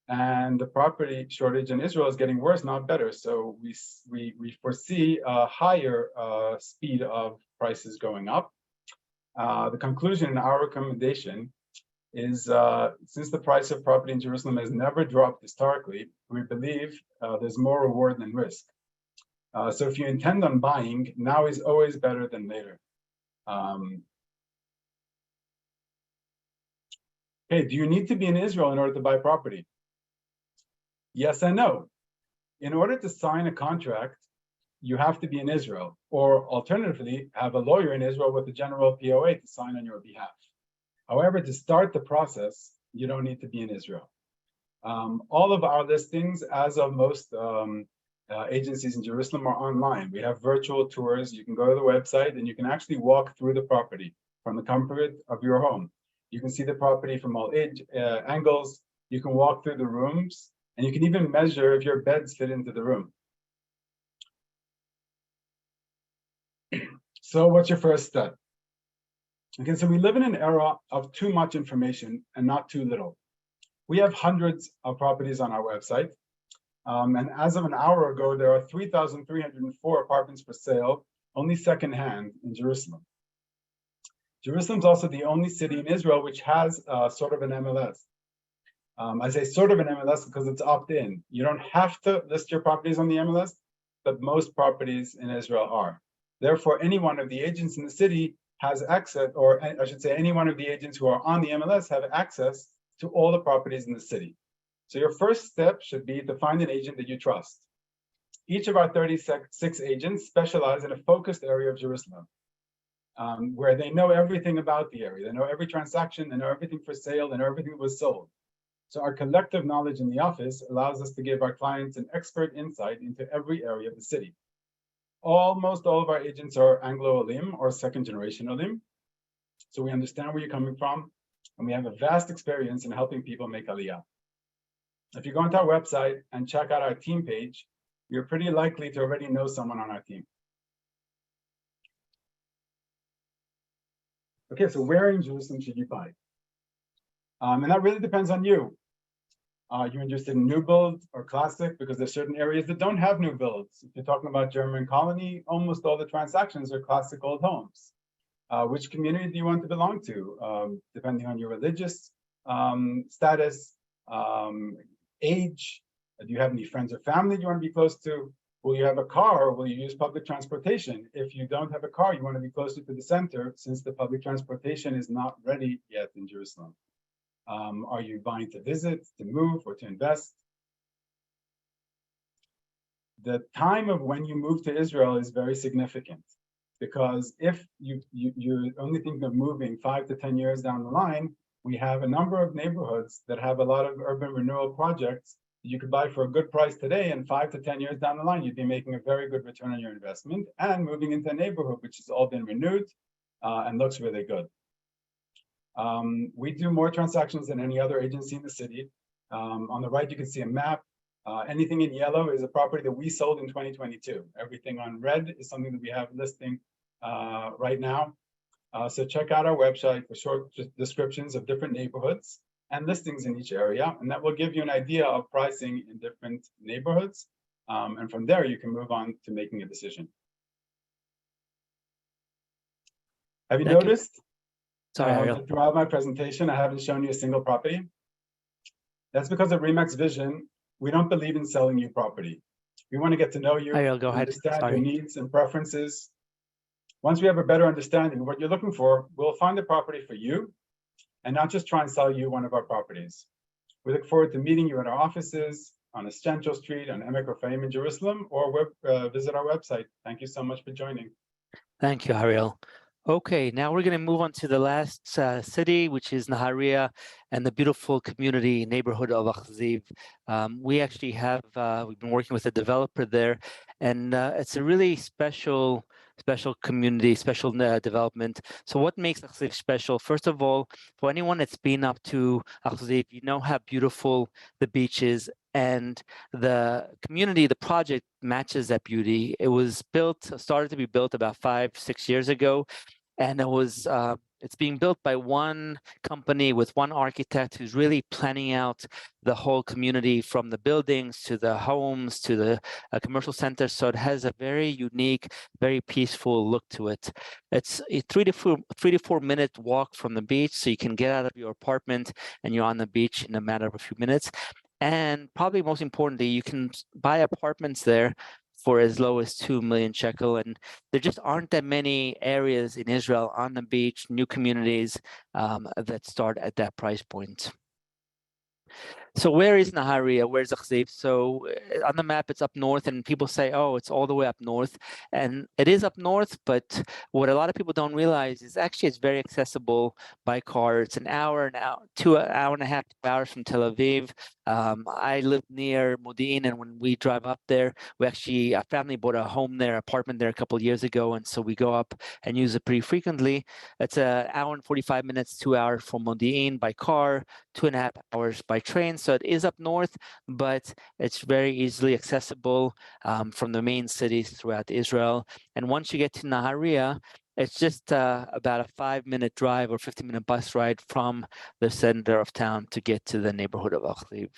and the property shortage in Israel is getting worse, not better. So we foresee a higher speed of prices going up. The conclusion in our recommendation is since the price of property in Jerusalem has never dropped historically, we believe there's more reward than risk. So if you intend on buying, now is always better than later. Okay, do you need to be in Israel in order to buy property? Yes and no. In order to sign a contract, you have to be in Israel, or alternatively, have a lawyer in Israel with a general POA to sign on your behalf. However, to start the process, you don't need to be in Israel. All of our listings, as of most agencies in Jerusalem, are online. We have virtual tours. You can go to the website and you can actually walk through the property from the comfort of your home. You can see the property from all angles. You can walk through the rooms, and you can even measure if your beds fit into the room. So what's your first step? Okay, so we live in an era of too much information and not too little. We have hundreds of properties on our website. And as of an hour ago, there are 3,304 apartments for sale, only secondhand in Jerusalem. Jerusalem is also the only city in Israel which has sort of an MLS. I say sort of an MLS because it's opt-in. You don't have to list your properties on the MLS, but most properties in Israel are. Therefore, any one of the agents in the city has access, or I should say any one of the agents who are on the MLS have access to all the properties in the city. So your first step should be to find an agent that you trust. Each of our 36 agents specialize in a focused area of Jerusalem, where they know everything about the area. They know every transaction, they know everything for sale, they know everything that was sold. So our collective knowledge in the office allows us to give our clients an expert insight into every area of the city. Almost all of our agents are Anglo-Olim or second-generation Olim. So we understand where you're coming from, and we have a vast experience in helping people make Aliyah. If you go onto our website and check out our team page, you're pretty likely to already know someone on our team. Okay, so where in Jerusalem should you buy? And that really depends on you. You're interested in new build or classic, because there's certain areas that don't have new builds. If you're talking about German colony, almost all the transactions are classic old homes. Which community do you want to belong to? Depending on your religious status, age, do you have any friends or family you want to be close to? Will you have a car, or will you use public transportation? If you don't have a car, you want to be closer to the center, since the public transportation is not ready yet in Jerusalem. Are you buying to visit, to move, or to invest? The time of when you move to Israel is very significant, because if you're only thinking of moving 5 to 10 years down the line, we have a number of neighborhoods that have a lot of urban renewal projects that you could buy for a good price today, and 5 to 10 years down the line, you'd be making a very good return on your investment and moving into a neighborhood which has all been renewed and looks really good. We do more transactions than any other agency in the city. On the right, you can see a map. Anything in yellow is a property that we sold in 2022. Everything on red is something that we have listing right now. So check out our website for short descriptions of different neighborhoods and listings in each area, and that will give you an idea of pricing in different neighborhoods. And from there, you can move on to making a decision. Have you noticed? Sorry, throughout my presentation, I haven't shown you a single property. That's because of Remax Vision, we don't believe in selling you property. We want to get to know you, Ariel, go ahead. understand your needs and preferences. Once we have a better understanding of what you're looking for, we'll find a property for you and not just try and sell you one of our properties. We look forward to meeting you at our offices on Central Street, on Emek Rafaim in Jerusalem, or visit our website. Thank you so much for joining. Thank you, Ariel. Okay, now we're going to move on to the last city, which is Nahariya, and the beautiful community neighborhood of Achziv. We actually have, we've been working with a developer there, and it's a really special community, special development. So what makes Achziv special? First of all, for anyone that's been up to Achziv, you know how beautiful the beach is, and the community, the project matches that beauty. It was started to be built about 5-6 years ago. And it's being built by one company with one architect who's really planning out the whole community, from the buildings to the homes to the commercial center. So it has a very unique, very peaceful look to it. It's a 3 to 4 minute walk from the beach, so you can get out of your apartment and you're on the beach in a matter of a few minutes. And probably most importantly, you can buy apartments there for as low as 2 million shekel. And there just aren't that many areas in Israel on the beach, new communities that start at that price point. So where is Nahariya? Where's Achziv? So on the map, it's up north, and people say, oh, it's all the way up north. And it is up north, but what a lot of people don't realize is actually it's very accessible by car. It's an hour and a half, 2 hours from Tel Aviv. I live near Modi'in, and when we drive up there, our family bought a home there, apartment there a couple of years ago, and so we go up and use it pretty frequently. It's an hour and 45 minutes, 2 hours from Modi'in by car, 2.5 hours by train. So it is up north, but it's very easily accessible from the main cities throughout Israel. And once you get to Nahariya, it's just about a 5-minute drive or 15-minute bus ride from the center of town to get to the neighborhood of Achziv.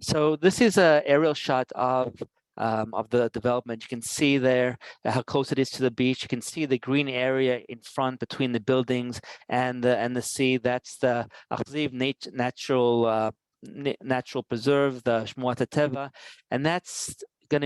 So this is an aerial shot of the development. You can see there how close it is to the beach. You can see the green area in front between the buildings and the sea. That's the Achziv natural preserve, the Shmuat Teva, and that's going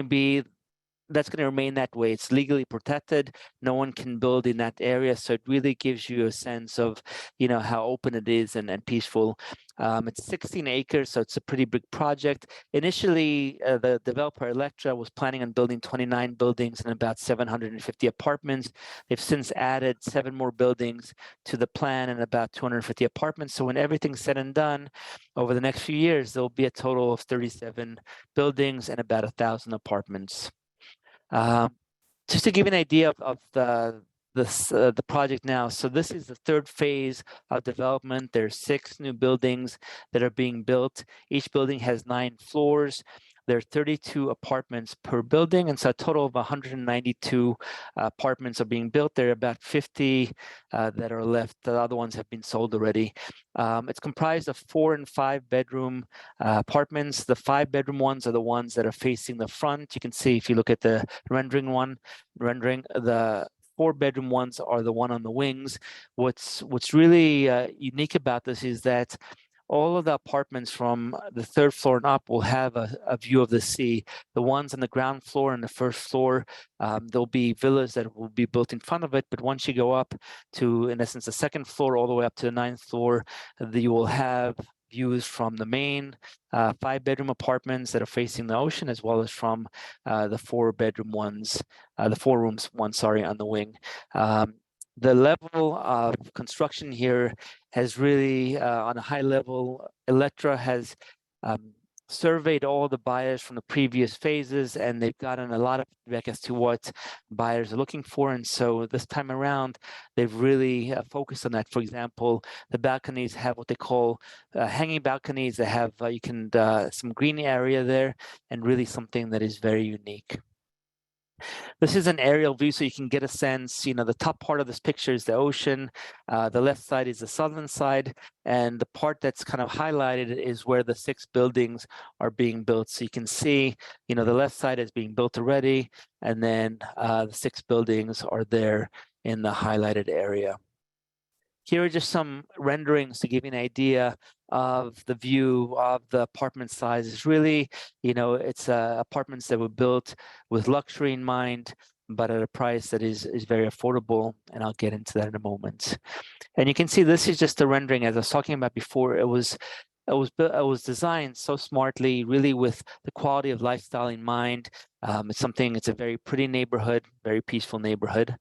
to remain that way. It's legally protected. No one can build in that area. So it really gives you a sense of, how open it is and peaceful. It's 16 acres, so it's a pretty big project. Initially, the developer Electra was planning on building 29 buildings and about 750 apartments. They've since added 7 more buildings to the plan and about 250 apartments. So when everything's said and done, over the next few years, there'll be a total of 37 buildings and about 1,000 apartments. Just to give you an idea of the project now. So this is the 3rd phase of development. There's 6 new buildings that are being built. Each building has 9 floors. There are 32 apartments per building, and so a total of 192 apartments are being built. There are about 50 that are left. The other ones have been sold already. It's comprised of 4 and 5 bedroom apartments. The 5-bedroom ones are the ones that are facing the front. You can see if you look at the rendering, the 4-bedroom ones are the one on the wings. What's really unique about this is that all of the apartments from the 3rd floor and up will have a view of the sea. The ones on the ground floor and the 1st floor, there'll be villas that will be built in front of it. But once you go up to, in essence, the 2nd floor all the way up to the 9th floor, you will have views from the main 5-bedroom apartments that are facing the ocean, as well as from the 4-bedroom ones, the 4-rooms ones, on the wing. The level of construction here has really, on a high level, Electra has surveyed all the buyers from the previous phases, and they've gotten a lot of feedback as to what buyers are looking for. And so this time around, they've really focused on that. For example, the balconies have what they call hanging balconies. They have some green area there, and really something that is very unique. This is an aerial view, so you can get a sense. The top part of this picture is the ocean. The left side is the southern side, and the part that's kind of highlighted is where the 6 buildings are being built. So you can see, the left side is being built already, and then the 6 buildings are there in the highlighted area. Here are just some renderings to give you an idea of the view of the apartment size. It's really, it's apartments that were built with luxury in mind, but at a price that is very affordable, and I'll get into that in a moment. And you can see this is just a rendering, as I was talking about before. It was designed so smartly, really with the quality of lifestyle in mind. It's a very pretty neighborhood, very peaceful neighborhood.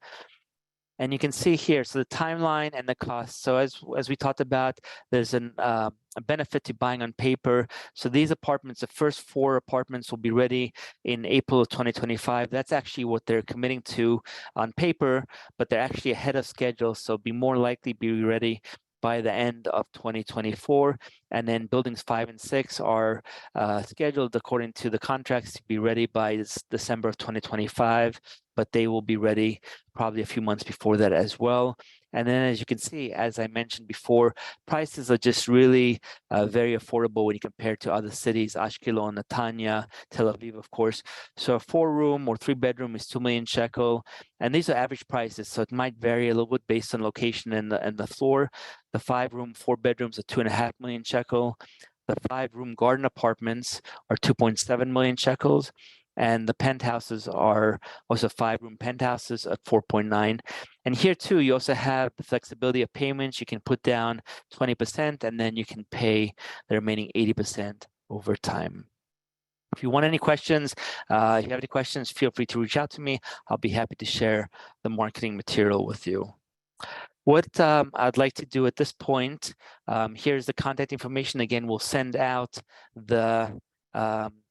And you can see here, so the timeline and the cost. So as we talked about, there's a benefit to buying on paper. So these apartments, the first 4 apartments will be ready in April of 2025. That's actually what they're committing to on paper, but they're actually ahead of schedule. So be more likely be ready by the end of 2024. And then buildings 5 and 6 are scheduled according to the contracts to be ready by December of 2025, but they will be ready probably a few months before that as well. And then as you can see, as I mentioned before, prices are just really very affordable when you compare to other cities, Ashkelon, Netanya, Tel Aviv, of course. So a 4-room or 3-bedroom is 2 million shekel. And these are average prices, so it might vary a little bit based on location and the floor. The 5-room, 4 bedrooms are 2.5 million shekel. The 5-room garden apartments are 2.7 million shekels. And the penthouses are also 5-room penthouses at 4.9. And here too, you also have the flexibility of payments. You can put down 20% and then you can pay the remaining 80% over time. If you want any questions, if you have any questions, feel free to reach out to me. I'll be happy to share the marketing material with you. What I'd like to do at this point, here's the contact information. Again, we'll send out the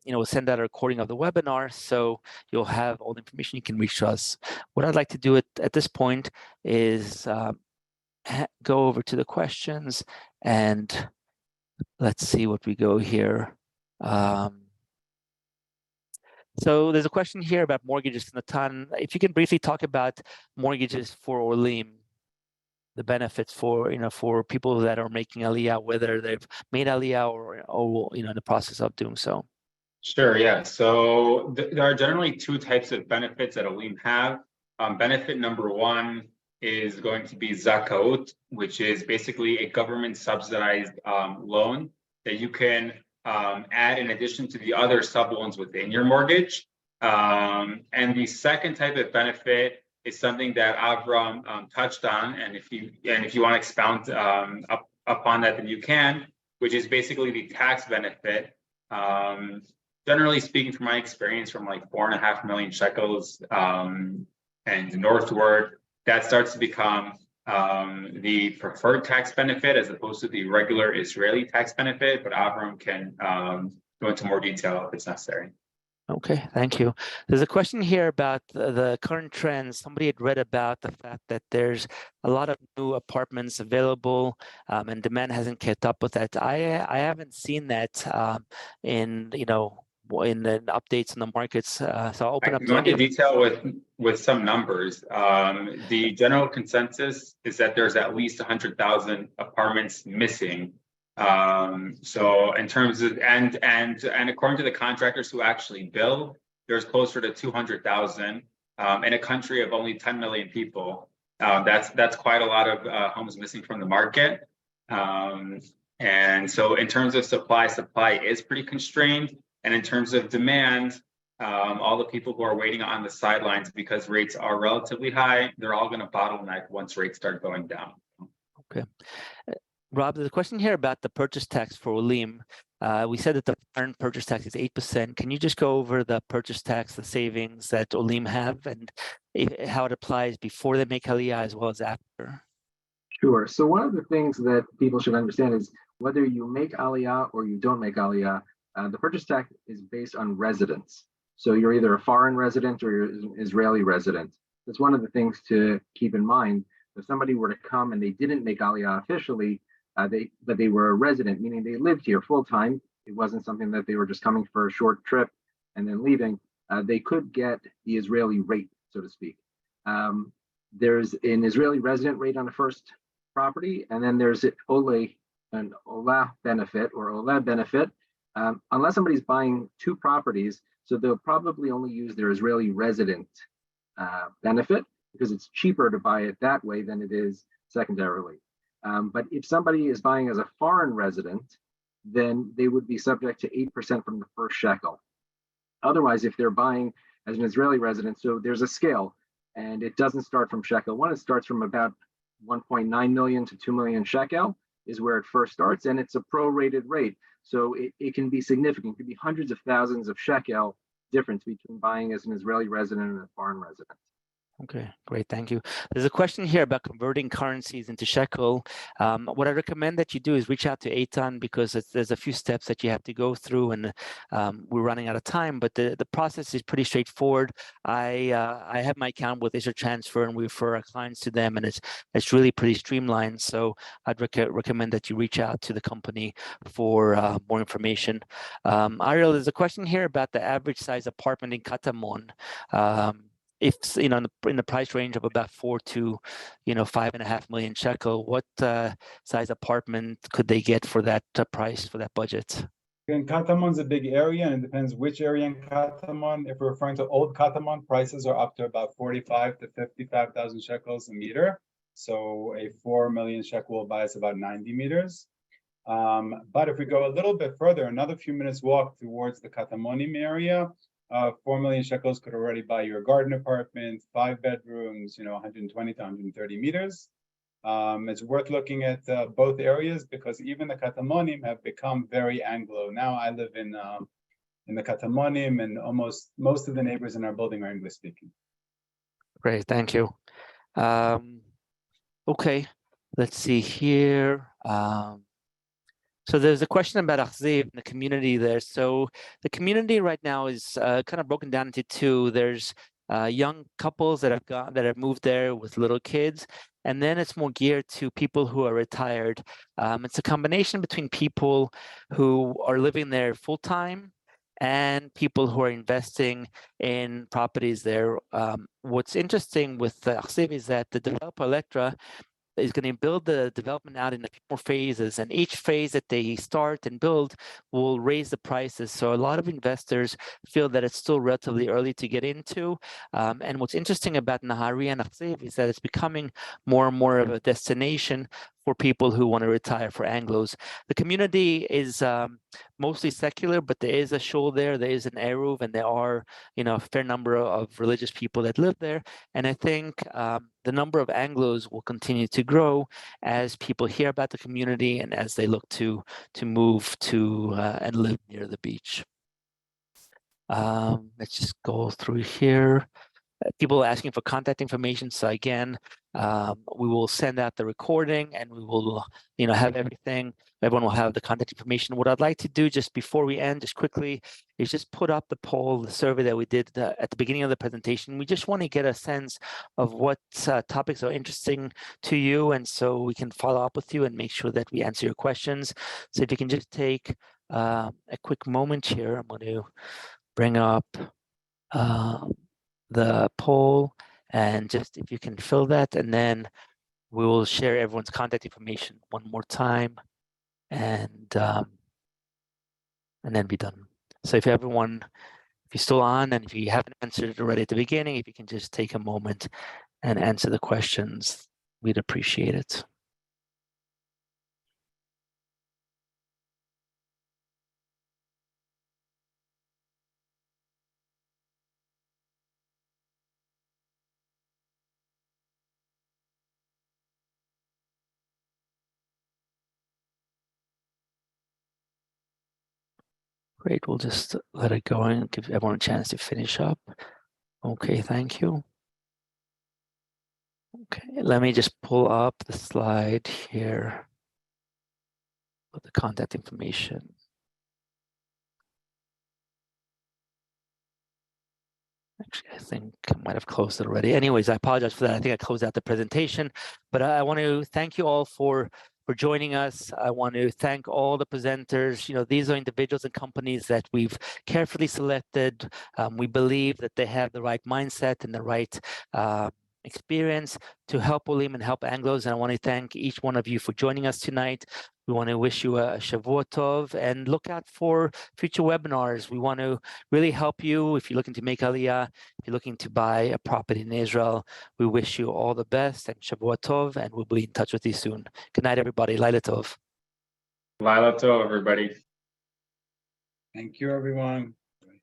we'll send out a recording of the webinar, so you'll have all the information. You can reach us. What I'd like to do at this point is go over to the questions, and let's see what we go here. So there's a question here about mortgages in Natan. If you can briefly talk about mortgages for Olim, the benefits for for people that are making Aliyah, whether they've made Aliyah or in the process of doing so. Sure, yeah. So there are generally 2 types of benefits that Olim have. Benefit number 1 is going to be zakaut, which is basically a government subsidized loan that you can add in addition to the other sub loans within your mortgage. And the second type of benefit is something that Avram touched on, and if you want to expound upon that, then you can, which is basically the tax benefit. Generally speaking, from my experience, from like 4.5 million shekels and northward, that starts to become the preferred tax benefit as opposed to the regular Israeli tax benefit. But Avram can go into more detail if it's necessary. Okay, thank you. There's a question here about the current trends. Somebody had read about the fact that there's a lot of new apartments available and demand hasn't kept up with that. I haven't seen that in the updates in the markets. So I'll open up. I can go into detail with some numbers. The general consensus is that there's at least 100,000 apartments missing. So in terms of and according to the contractors who actually build, there's closer to 200,000 in a country of only 10 million people. That's quite a lot of homes missing from the market. And so in terms of supply is pretty constrained. And in terms of demand, all the people who are waiting on the sidelines because rates are relatively high, they're all going to bottleneck once rates start going down. Okay. Rob, there's a question here about the purchase tax for Olim. We said that the current purchase tax is 8%. Can you just go over the purchase tax, the savings that Olim have, and how it applies before they make Aliyah as well as after? Sure. So one of the things that people should understand is whether you make Aliyah or you don't make Aliyah, the purchase tax is based on residence. So you're either a foreign resident or you're an Israeli resident. That's one of the things to keep in mind. If somebody were to come and they didn't make Aliyah officially, but they were a resident, meaning they lived here full time. It wasn't something that they were just coming for a short trip and then leaving. They could get the Israeli rate, so to speak. There's an Israeli resident rate on the first property, and then there's an Olah benefit or Olah benefit. Unless somebody's buying 2 properties, so they'll probably only use their Israeli resident benefit because it's cheaper to buy it that way than it is secondarily. But if somebody is buying as a foreign resident, then they would be subject to 8% from the first shekel. Otherwise, if they're buying as an Israeli resident, so there's a scale, and it doesn't start from shekel 1, it starts from about 1.9 million to 2 million shekel is where it first starts, and it's a prorated rate. So it can be significant. It could be hundreds of thousands of shekel difference between buying as an Israeli resident and a foreign resident. Okay, great, thank you. There's a question here about converting currencies into shekel. What I recommend that you do is reach out to Eytan, because there's a few steps that you have to go through, and we're running out of time, but the process is pretty straightforward. I have my account with IsraTransfer, and we refer our clients to them, and it's really pretty streamlined. So I'd recommend that you reach out to the company for more information. Ariel, there's a question here about the average size apartment in Katamon. If in the price range of about 4 to 5.5 million shekel, what size apartment could they get for that price, for that budget? In Katamon's a big area, and it depends which area in Katamon. If we're referring to old Katamon, prices are up to about 45 to 55,000 shekels a meter. So a 4 million shekel will buy us about 90 meters. But if we go a little bit further, another few minutes walk towards the Katamonim area, 4 million shekels could already buy your garden apartment, 5 bedrooms, 120 to 130 meters. It's worth looking at both areas, because even the Katamonim have become very Anglo. Now I live in the Katamonim, and almost most of the neighbors in our building are English speaking. Great, thank you. Okay, let's see here. So there's a question about Achziv and the community there. So the community right now is kind of broken down into two. There's young couples that have moved there with little kids, and then it's more geared to people who are retired. It's a combination between people who are living there full time and people who are investing in properties there. What's interesting with Achziv is that the developer Electra is going to build the development out in a few more phases, and each phase that they start and build will raise the prices. So a lot of investors feel that it's still relatively early to get into. And what's interesting about Nahariya and Achziv is that it's becoming more and more of a destination for people who want to retire, for Anglos. The community is mostly secular, but there is a shul there, there is an eruv, and there are a fair number of religious people that live there. And I think the number of Anglos will continue to grow as people hear about the community and as they look to move to and live near the beach. Let's just go through here. People are asking for contact information. So again, we will send out the recording, and we will, have everything. Everyone will have the contact information. What I'd like to do just before we end, just quickly, is just put up the poll, the survey that we did at the beginning of the presentation. We just want to get a sense of what topics are interesting to you, and so we can follow up with you and make sure that we answer your questions. So if you can just take a quick moment here, I'm going to bring up the poll, and just if you can fill that, and then we will share everyone's contact information one more time, and then be done. So if you're still on, and if you haven't answered it already at the beginning, if you can just take a moment and answer the questions, we'd appreciate it. Great, we'll just let it go and give everyone a chance to finish up. Okay, thank you. Okay, let me just pull up the slide here with the contact information. Actually, I think I might have closed it already. Anyways, I apologize for that. I think I closed out the presentation, but I want to thank you all for joining us. I want to thank all the presenters. These are individuals and companies that we've carefully selected. We believe that they have the right mindset and the right experience to help Olim and help Anglos. And I want to thank each one of you for joining us tonight. We want to wish you a Shavua Tov, and look out for future webinars. We want to really help you if you're looking to make Aliyah, if you're looking to buy a property in Israel. We wish you all the best, and Shavua Tov, and we'll be in touch with you soon. Good night, everybody. Laila Tov. Laila Tov, everybody. Thank you, everyone.